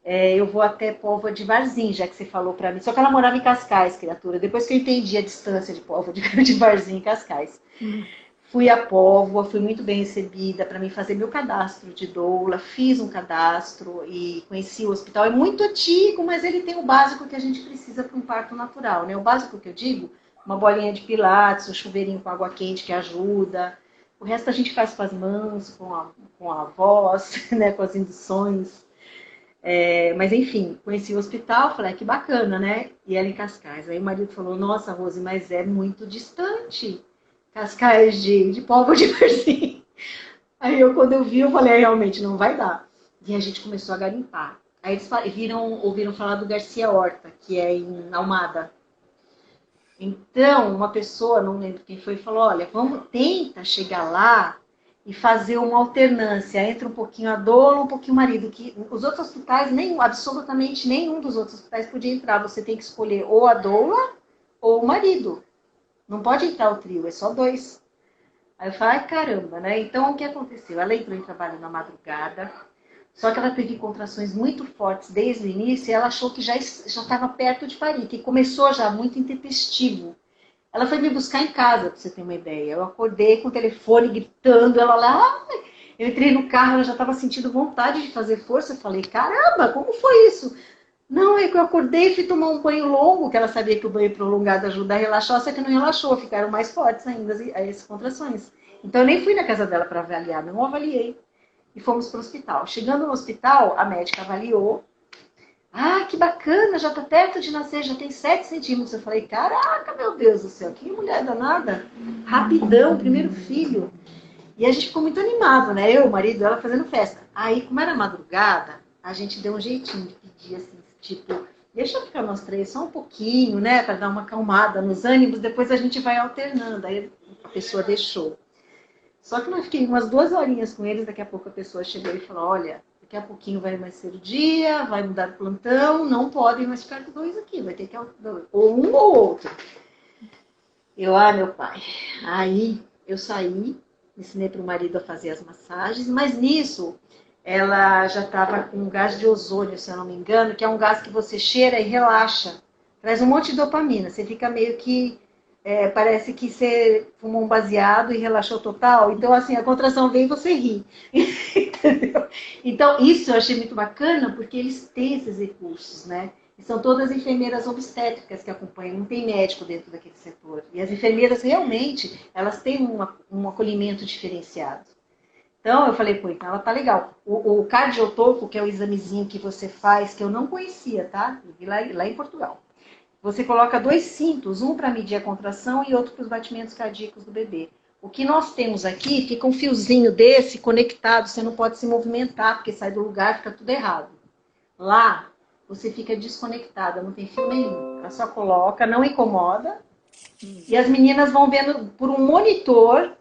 Eu vou até Póvoa de Varzim, já que você falou pra mim. Só que ela morava em Cascais, criatura. Depois que eu entendi a distância de Póvoa de Varzim em Cascais. Fui a Póvoa, fui muito bem recebida para mim fazer meu cadastro de doula, fiz um cadastro e conheci o hospital. É muito antigo, mas ele tem o básico que a gente precisa para um parto natural, né? O básico que eu digo, uma bolinha de pilates, um chuveirinho com água quente que ajuda. O resto a gente faz com as mãos, com a voz, né? Com as induções. Mas enfim, conheci o hospital, falei, que bacana, né? E ela em Cascais. Aí o marido falou, nossa, Rose, mas é muito distante. Cascais de Póvoa de Varzim. Aí quando eu vi, eu falei, realmente não vai dar. E a gente começou a garimpar. Aí eles ouviram falar do Garcia Horta, que é em Almada. Então, uma pessoa, não lembro quem foi, falou, olha, tenta chegar lá e fazer uma alternância entre um pouquinho a doula, um pouquinho o marido. Que os outros hospitais, absolutamente nenhum dos outros hospitais podia entrar. Você tem que escolher ou a doula ou o marido. Não pode entrar o trio, é só dois. Aí eu falei, ai caramba, né? Então o que aconteceu? Ela entrou em trabalho na madrugada, só que ela teve contrações muito fortes desde o início e ela achou que já estava perto de parir, que começou já muito intempestivo. Ela foi me buscar em casa, pra você ter uma ideia. Eu acordei com o telefone gritando, ela lá. Eu entrei no carro, ela já estava sentindo vontade de fazer força. Eu falei, caramba, como foi isso? Não, é que eu acordei e fui tomar um banho longo, que ela sabia que o banho prolongado ajuda a relaxar, só que não relaxou, ficaram mais fortes ainda as contrações. Então eu nem fui na casa dela para avaliar, não avaliei. E fomos para o hospital. Chegando no hospital, a médica avaliou. Ah, que bacana, já está perto de nascer, já tem 7 centímetros. Eu falei, caraca, meu Deus do céu, que mulher danada. Rapidão, primeiro filho. E a gente ficou muito animado, né? Eu, o marido, ela fazendo festa. Aí, como era madrugada, a gente deu um jeitinho de pedir assim, tipo, deixa eu ficar nós três só um pouquinho, né? Para dar uma acalmada nos ânimos, depois a gente vai alternando. Aí a pessoa deixou. Só que nós fiquei umas 2 horinhas com eles, daqui a pouco a pessoa chegou e falou, olha, daqui a pouquinho vai mais ser o dia, vai mudar de plantão, não podem mais ficar com 2 aqui, vai ter que ou um ou outro. Meu pai. Aí eu saí, ensinei para o marido a fazer as massagens, mas nisso ela já estava com gás de ozônio, se eu não me engano, que é um gás que você cheira e relaxa. Traz um monte de dopamina. Você fica meio que... parece que você fumou um baseado e relaxou total. Então, assim, a contração vem e você ri. Entendeu? Então, isso eu achei muito bacana, porque eles têm esses recursos, né? E são todas enfermeiras obstétricas que acompanham, não tem médico dentro daquele setor. E as enfermeiras, realmente, elas têm um acolhimento diferenciado. Então, eu falei, pô, então ela tá legal. O cardiotoco, que é o examezinho que você faz, que eu não conhecia, tá? Eu vi lá em Portugal. Você coloca 2 cintos, um para medir a contração e outro para os batimentos cardíacos do bebê. O que nós temos aqui, fica um fiozinho desse conectado, você não pode se movimentar, porque sai do lugar, fica tudo errado. Lá, você fica desconectada, não tem fio nenhum. Ela só coloca, não incomoda, e as meninas vão vendo por um monitor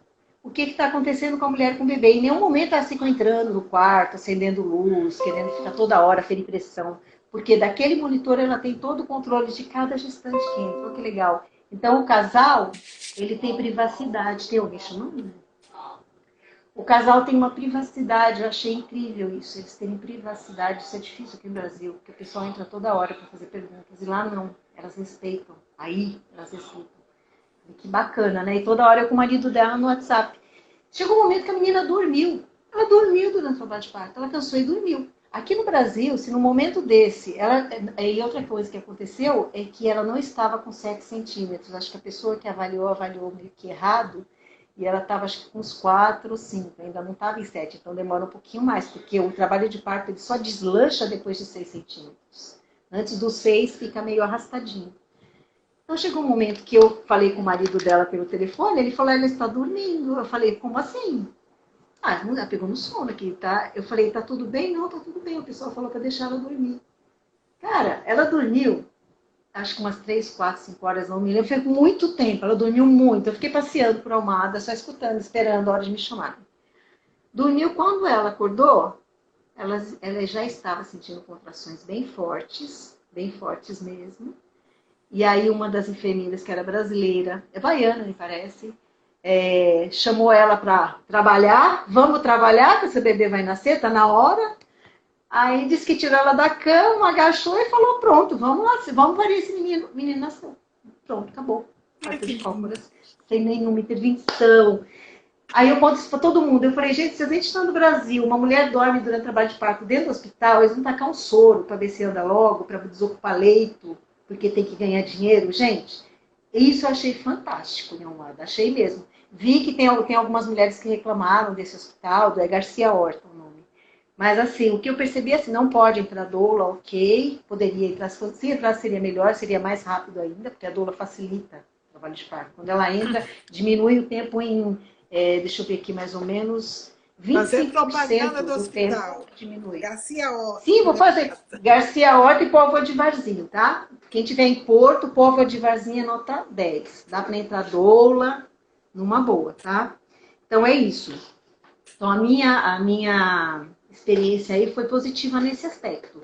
o que está acontecendo com a mulher com o bebê. Em nenhum momento elas ficam entrando no quarto, acendendo luz, querendo ficar toda hora, ferir pressão. Porque daquele monitor ela tem todo o controle de cada gestante que entra. Olha que legal. Então o casal, ele tem privacidade. Tem alguém chamando? O casal tem uma privacidade. Eu achei incrível isso. Eles terem privacidade. Isso é difícil aqui no Brasil, porque o pessoal entra toda hora para fazer perguntas. E lá não. Elas respeitam. Aí elas respeitam. Que bacana, né? E toda hora eu com o marido dela no WhatsApp. Chegou um momento que a menina dormiu. Ela dormiu durante o trabalho de parto. Ela cansou e dormiu. Aqui no Brasil, se no momento desse... E outra coisa que aconteceu é que ela não estava com 7 centímetros. Acho que a pessoa que avaliou meio que errado. E ela estava, acho que com uns 4 ou 5. Ainda não estava em 7. Então demora um pouquinho mais. Porque o trabalho de parto ele só deslancha depois de 6 centímetros. Antes dos 6 fica meio arrastadinho. Então chegou um momento que eu falei com o marido dela pelo telefone, ele falou, ela está dormindo. Eu falei, como assim? Ah, ela pegou no sono aqui, tá? Eu falei, tá tudo bem? Não, tá tudo bem. O pessoal falou para deixar ela dormir. Cara, ela dormiu, acho que umas 3, 4, 5 horas, não me lembro. Foi muito tempo, ela dormiu muito. Eu fiquei passeando por Almada, só escutando, esperando a hora de me chamar. Dormiu, quando ela acordou, ela já estava sentindo contrações bem fortes mesmo. E aí uma das enfermeiras, que era brasileira, é baiana, me parece, chamou ela para trabalhar, vamos trabalhar, que esse bebê vai nascer, tá na hora. Aí disse que tirou ela da cama, agachou e falou, pronto, vamos lá, vamos parir esse menino. O menino nasceu. Pronto, acabou. Parto de cócoras, sem nenhuma intervenção. Aí eu conto isso para todo mundo. Eu falei, gente, se a gente está no Brasil, uma mulher dorme durante o trabalho de parto dentro do hospital, eles vão tacar um soro para ver se anda logo, para desocupar leito, porque tem que ganhar dinheiro. Gente, isso eu achei fantástico, né, Wanda? Achei mesmo. Vi que tem algumas mulheres que reclamaram desse hospital, é Garcia Horta o nome. Mas assim, o que eu percebi assim, não pode entrar doula, ok, poderia entrar, se entrar seria melhor, seria mais rápido ainda, porque a doula facilita o trabalho de parto. Quando ela entra, diminui o tempo em, deixa eu ver aqui, mais ou menos 25% do tempo diminui. Garcia Horta. Sim, vou fazer. Garcia Horta e Póvoa de Varzim, tá? Quem tiver em Porto, Póvoa de Varzim é nota 10. Dá para entrar doula numa boa, tá? Então é isso. Então a minha experiência aí foi positiva nesse aspecto.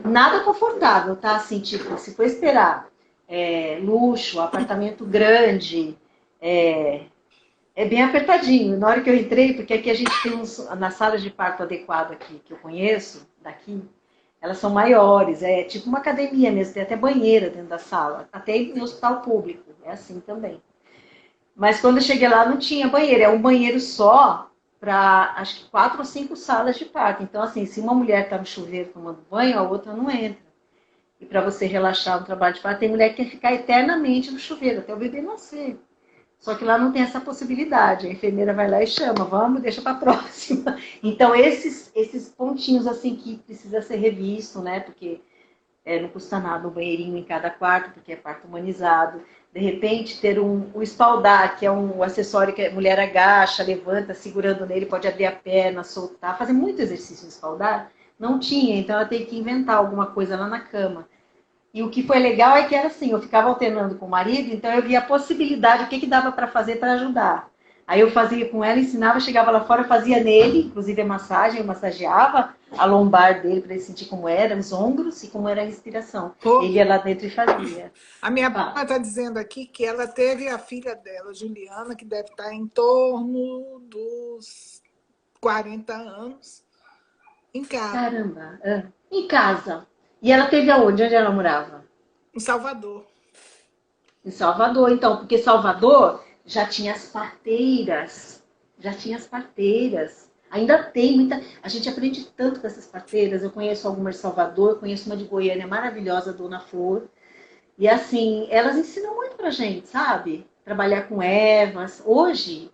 Nada confortável, tá? Assim, tipo, se for esperar luxo, apartamento grande, é bem apertadinho. Na hora que eu entrei, porque aqui a gente tem nas salas de parto adequado aqui, que eu conheço, daqui, elas são maiores, é tipo uma academia mesmo, tem até banheira dentro da sala, até em hospital público, é assim também. Mas quando eu cheguei lá não tinha banheiro, é um banheiro só para acho que 4 ou 5 salas de parto. Então, assim, se uma mulher está no chuveiro tomando banho, a outra não entra. E para você relaxar no trabalho de parto, tem mulher que quer ficar eternamente no chuveiro, até o bebê nascer. Só que lá não tem essa possibilidade. A enfermeira vai lá e chama, vamos, deixa para a próxima. Então, esses pontinhos assim que precisa ser revisto, né? Porque não custa nada um banheirinho em cada quarto, porque é parto humanizado. De repente, ter o espaldar, que é um acessório que a mulher agacha, levanta, segurando nele, pode abrir a perna, soltar, fazer muito exercício no espaldar. Não tinha, então ela teve que inventar alguma coisa lá na cama. E o que foi legal é que era assim, eu ficava alternando com o marido, então eu via a possibilidade, o que dava para fazer para ajudar. Aí eu fazia com ela, ensinava, chegava lá fora, fazia nele, inclusive a massagem, eu massageava a lombar dele para ele sentir como era, os ombros e como era a respiração. Ele ia lá dentro e fazia. A minha prima está dizendo aqui que ela teve a filha dela, Juliana, que deve estar em torno dos 40 anos, em casa. Caramba, em casa. E ela teve aonde? Onde ela morava? Em Salvador. Em Salvador, então, porque Salvador já tinha as parteiras. Já tinha as parteiras. Ainda tem muita. A gente aprende tanto com essas parteiras. Eu conheço algumas de Salvador, eu conheço uma de Goiânia maravilhosa, Dona Flor. E assim, elas ensinam muito pra gente, sabe? Trabalhar com ervas. Hoje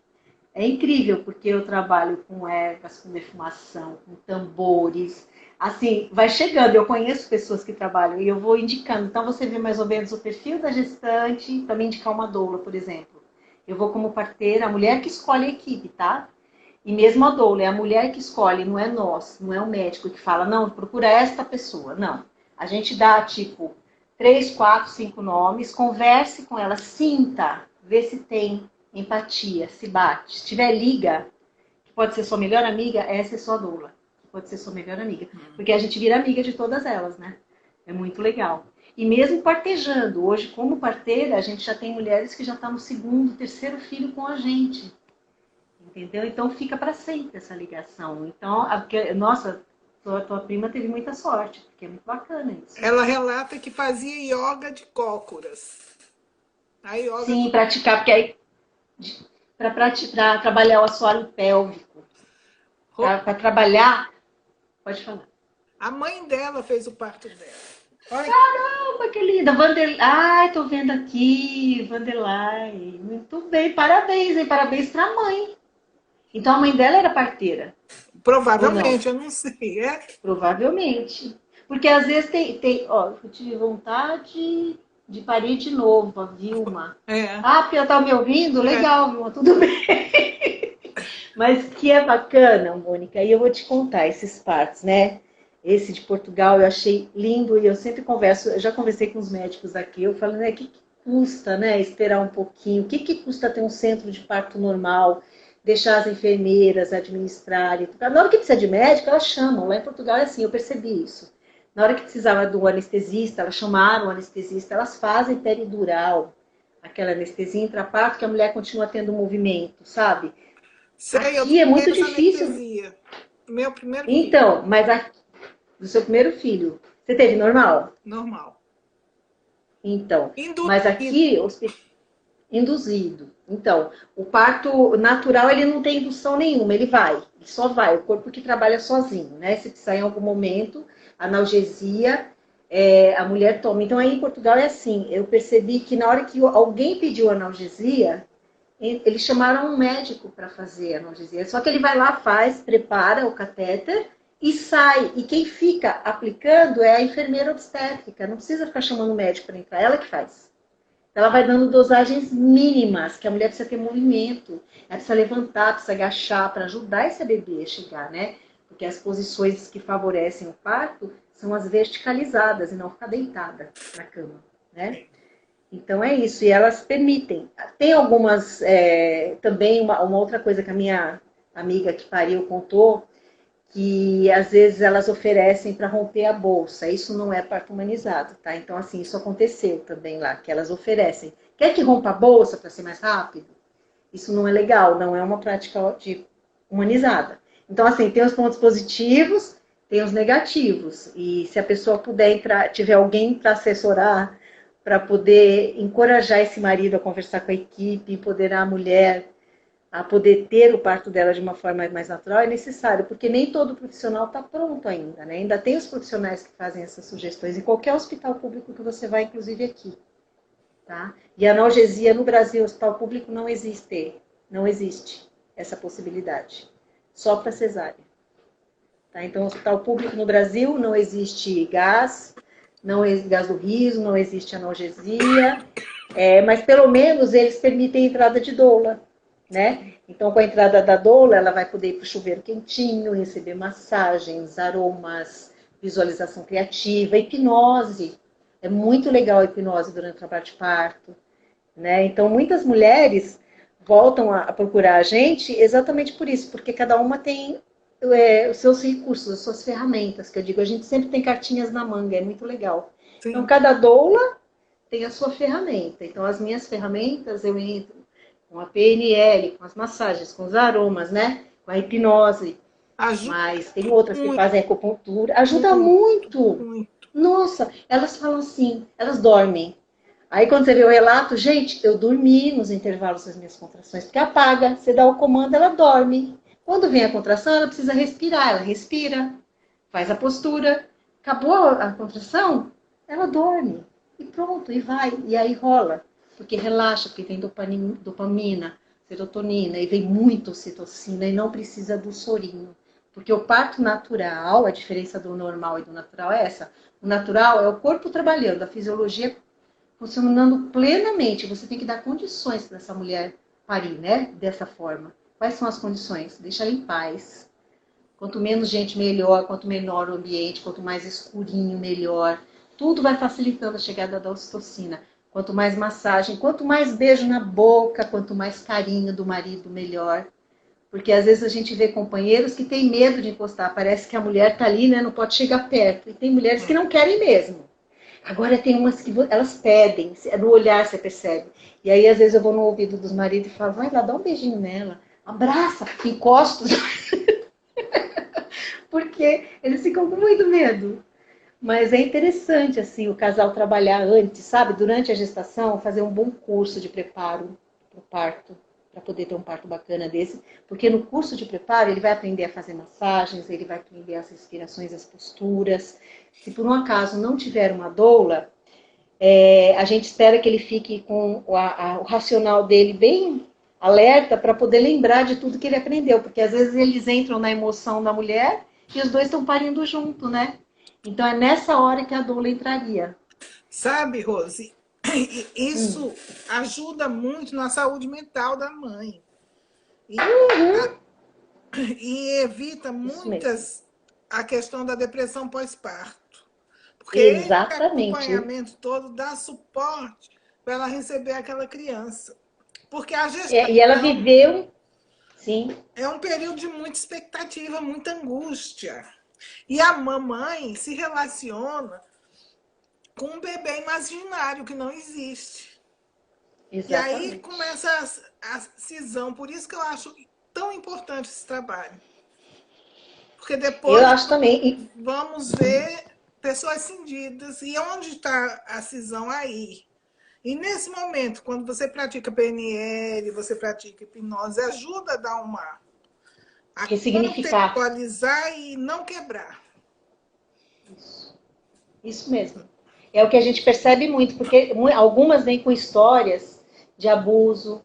é incrível, porque eu trabalho com ervas, com defumação, com tambores. Assim, vai chegando, eu conheço pessoas que trabalham e eu vou indicando. Então, você vê mais ou menos o perfil da gestante, para me indicar uma doula, por exemplo. Eu vou como parteira, a mulher que escolhe a equipe, tá? E mesmo a doula, é a mulher que escolhe, não é nós, não é o médico que fala, não, procura esta pessoa. Não. A gente dá, tipo, 3, 4, 5 nomes, converse com ela, sinta, vê se tem empatia, se bate. Se tiver liga, que pode ser sua melhor amiga, essa é sua doula. Pode ser sua melhor amiga. Porque a gente vira amiga de todas elas, né? É muito legal. E mesmo partejando. Hoje, como parteira, a gente já tem mulheres que já estão no segundo, terceiro filho com a gente. Entendeu? Então, fica para sempre essa ligação. Então, nossa, tua prima teve muita sorte, porque é muito bacana isso. Ela relata que fazia yoga de cócoras. A yoga Sim, praticar, porque aí... Para trabalhar o assoalho pélvico. Para trabalhar... Pode falar. A mãe dela fez o parto dela. Olha. Caramba, que linda. Ai, tô vendo aqui, Vanderlei. Muito bem, parabéns, hein? Parabéns pra mãe. Então a mãe dela era parteira. Provavelmente, eu não sei. Provavelmente. Porque às vezes ó, eu tive vontade de parir de novo, a Vilma. Ah, porque ela tá me ouvindo? Legal, Vilma, tudo bem. Mas que é bacana, Mônica, e eu vou te contar esses partos, né? Esse de Portugal eu achei lindo e eu sempre converso, eu já conversei com os médicos aqui, eu falo, né, o que custa, né, esperar um pouquinho, o que custa ter um centro de parto normal, deixar as enfermeiras administrarem, na hora que precisa de médico, elas chamam, lá em Portugal é assim, eu percebi isso. Na hora que precisava do anestesista, elas chamaram o anestesista, elas fazem peridural, aquela anestesia intraparto que a mulher continua tendo movimento, sabe? Sei, eu Aqui é tomei muito essa difícil. anestesia. Meu primeiro filho, Então, mas do seu primeiro filho, você teve normal? normal. Então, mas Induzido. aqui, induzido. Então, o parto natural, ele não tem indução nenhuma, ele só vai, o corpo que trabalha sozinho, né? Se precisar em algum momento, analgesia, a mulher toma. Então, aí em Portugal é assim, eu percebi que na hora que alguém pediu analgesia, eles chamaram um médico para fazer a analgesia. Só que ele vai lá, faz, prepara o catéter e sai. E quem fica aplicando é a enfermeira obstétrica. Não precisa ficar chamando o médico para entrar, ela que faz. Ela vai dando dosagens mínimas, que a mulher precisa ter movimento. Ela precisa levantar, precisa agachar para ajudar esse bebê a chegar, né? Porque as posições que favorecem o parto são as verticalizadas e não ficar deitada na cama, né? Então é isso, e elas permitem. Tem algumas, também uma outra coisa que a minha amiga que pariu contou, que às vezes elas oferecem para romper a bolsa. Isso não é parto humanizado, tá? Então, assim, isso aconteceu também lá, que elas oferecem. Quer que rompa a bolsa para ser mais rápido? Isso não é legal, não é uma prática humanizada. Então, assim, tem os pontos positivos, tem os negativos. E se a pessoa puder entrar, tiver alguém para assessorar, para poder encorajar esse marido a conversar com a equipe, empoderar a mulher a poder ter o parto dela de uma forma mais natural, é necessário, porque nem todo profissional está pronto ainda, né? Ainda tem os profissionais que fazem essas sugestões em qualquer hospital público que você vai, inclusive aqui, tá? E a analgesia no Brasil, hospital público, não existe essa possibilidade, só para cesárea. Tá? Então, hospital público no Brasil não existe gás, não existe gás do riso, não existe analgesia, mas pelo menos eles permitem a entrada de doula, né? Então, com a entrada da doula, ela vai poder ir para o chuveiro quentinho, receber massagens, aromas, visualização criativa, hipnose. É muito legal a hipnose durante o trabalho de parto, né? Então, muitas mulheres voltam a procurar a gente exatamente por isso, porque cada uma tem os seus recursos, as suas ferramentas, que eu digo, a gente sempre tem cartinhas na manga, é muito legal. Então, Sim. cada doula tem a sua ferramenta. Então, as minhas ferramentas, eu entro com a PNL, com as massagens, com os aromas, né? Com a hipnose. Ajuda Mas tem outras que muito, fazem acupuntura. Ajuda muito, muito. muito. Nossa, elas falam assim, elas dormem. Aí quando você vê o relato, gente, eu dormi nos intervalos das minhas contrações, porque apaga, você dá o comando, ela dorme. Quando vem a contração, ela precisa respirar, ela respira, faz a postura. Acabou a contração, ela dorme. E pronto, e vai, e aí rola. Porque relaxa, porque tem dopamina, serotonina, e vem muito ocitocina, e não precisa do sorinho. Porque o parto natural, a diferença do normal e do natural é essa. O natural é o corpo trabalhando, a fisiologia funcionando plenamente. Você tem que dar condições para essa mulher parir, né? Dessa forma. Quais são as condições? Deixa ela em paz. Quanto menos gente, melhor. Quanto menor o ambiente, quanto mais escurinho, melhor. Tudo vai facilitando a chegada da ocitocina. Quanto mais massagem, quanto mais beijo na boca, quanto mais carinho do marido, melhor. Porque às vezes a gente vê companheiros que têm medo de encostar. Parece que a mulher tá ali, né? Não pode chegar perto. E tem mulheres que não querem mesmo. Agora tem umas que elas pedem, no olhar você percebe. E aí às vezes eu vou no ouvido dos maridos e falo, vai lá, dá um beijinho nela, abraça, encosta, porque eles ficam com muito medo. Mas é interessante, assim, o casal trabalhar antes, sabe? Durante a gestação, fazer um bom curso de preparo para o parto, para poder ter um parto bacana desse. Porque no curso de preparo, ele vai aprender a fazer massagens, ele vai aprender as respirações, as posturas. Se por um acaso não tiver uma doula, a gente espera que ele fique com o racional dele bem alerta para poder lembrar de tudo que ele aprendeu. Porque às vezes eles entram na emoção da mulher e os dois estão parindo junto, né? Então é nessa hora que a doula entraria. Sabe, Rose, Hum. isso ajuda muito na saúde mental da mãe. E, Uhum. e evita Isso mesmo. muitas a questão da depressão pós-parto. Porque esse Exatamente. acompanhamento todo dá suporte para ela receber aquela criança. Porque a E ela gestação viveu, sim, é um período de muita expectativa, muita angústia. E a mamãe se relaciona com um bebê imaginário que não existe. E aí Exatamente. começa a cisão. Por isso que eu acho tão importante esse trabalho. Porque Eu depois acho também. vamos ver pessoas cindidas. E onde está a cisão aí? E nesse momento, quando você pratica PNL, você pratica hipnose, ajuda a dar a Ressignificar. contextualizar e não quebrar. Isso mesmo. É o que a gente percebe muito, porque algumas vêm com histórias de abuso,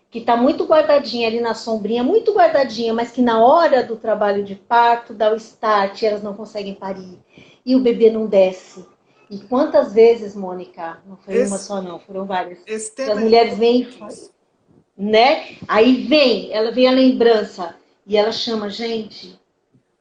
que está muito guardadinha ali na sombrinha, muito guardadinha, mas que na hora do trabalho de parto dá o start, elas não conseguem parir. E o bebê não desce. E quantas vezes, Mônica, não foi uma Esse, só não, foram várias, esse que as tema é mulheres vêm, importantíssimo. né? Aí ela vem a lembrança, e ela chama, gente,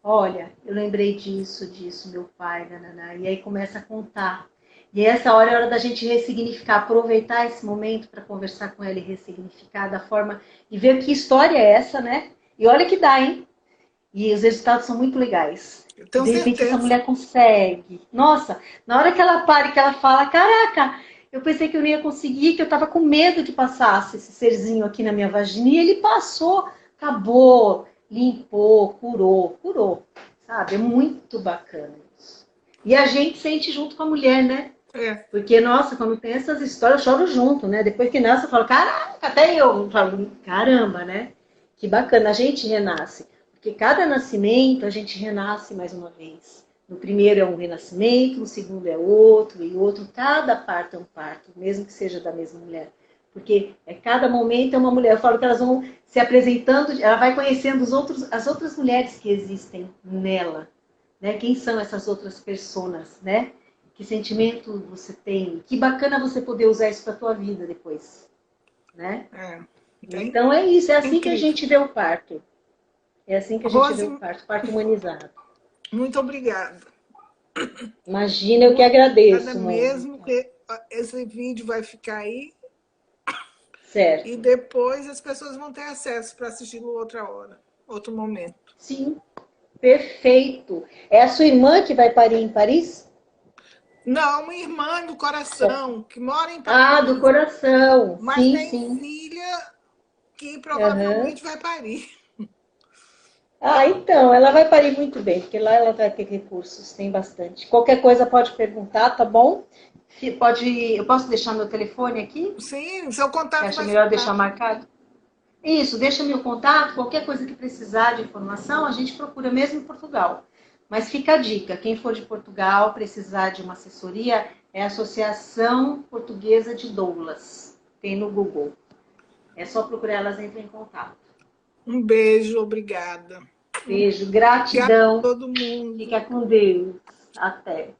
olha, eu lembrei disso, meu pai, nananá. E aí começa a contar. E essa hora é a hora da gente ressignificar, aproveitar esse momento para conversar com ela e ressignificar da forma e ver que história é essa, né? E olha que dá, hein? E os resultados são muito legais. Eu E tenho de repente essa certeza. mulher consegue. Nossa, na hora que ela para e que ela fala, caraca, eu pensei que eu não ia conseguir, que eu tava com medo que passasse esse serzinho aqui na minha vagina. E ele passou, acabou, limpou, curou, sabe? É muito bacana isso. E a gente sente junto com a mulher, né? É. Porque, nossa, quando tem essas histórias, eu choro junto, né? Depois que nasce, eu falo, caraca, até eu falo, caramba, né? Que bacana, a gente renasce. Porque cada nascimento, a gente renasce mais uma vez. No primeiro é um renascimento, no segundo é outro, e outro, cada parto é um parto, mesmo que seja da mesma mulher. Porque cada momento é uma mulher. Eu falo que elas vão se apresentando, ela vai conhecendo as outras mulheres que existem nela. Né? Quem são essas outras personas, né? Que sentimento você tem? Que bacana você poder usar isso para a tua vida depois, né? É. Então é isso, é É assim que a incrível. gente vê o parto. É assim que a gente vê Rose, o parto humanizado. muito obrigada. Imagina, eu que Muito obrigada agradeço, mesmo, Mônica. que esse vídeo vai ficar aí e Certo. depois as pessoas vão ter acesso para assistir outra hora, outro momento. Sim, perfeito. É a sua irmã que vai parir em Paris? Não, uma irmã do coração que mora em Ah, do Paris, coração. mas Sim, tem sim. filha que Aham. provavelmente vai parir. Ah, então, ela vai parir muito bem, porque lá ela vai ter recursos, tem bastante. Qualquer coisa pode perguntar, tá bom? Eu posso deixar meu telefone aqui? Sim, seu Você contato acha vai melhor ficar. deixar marcado? Isso, deixa meu contato, qualquer coisa que precisar de informação, a gente procura mesmo em Portugal. Mas fica a dica, quem for de Portugal precisar de uma assessoria, é a Associação Portuguesa de Doulas. Tem no Google. É só procurar, elas entram em contato. Um beijo, obrigada. Beijo, Obrigada a gratidão. todo mundo. Fica com Deus. Até.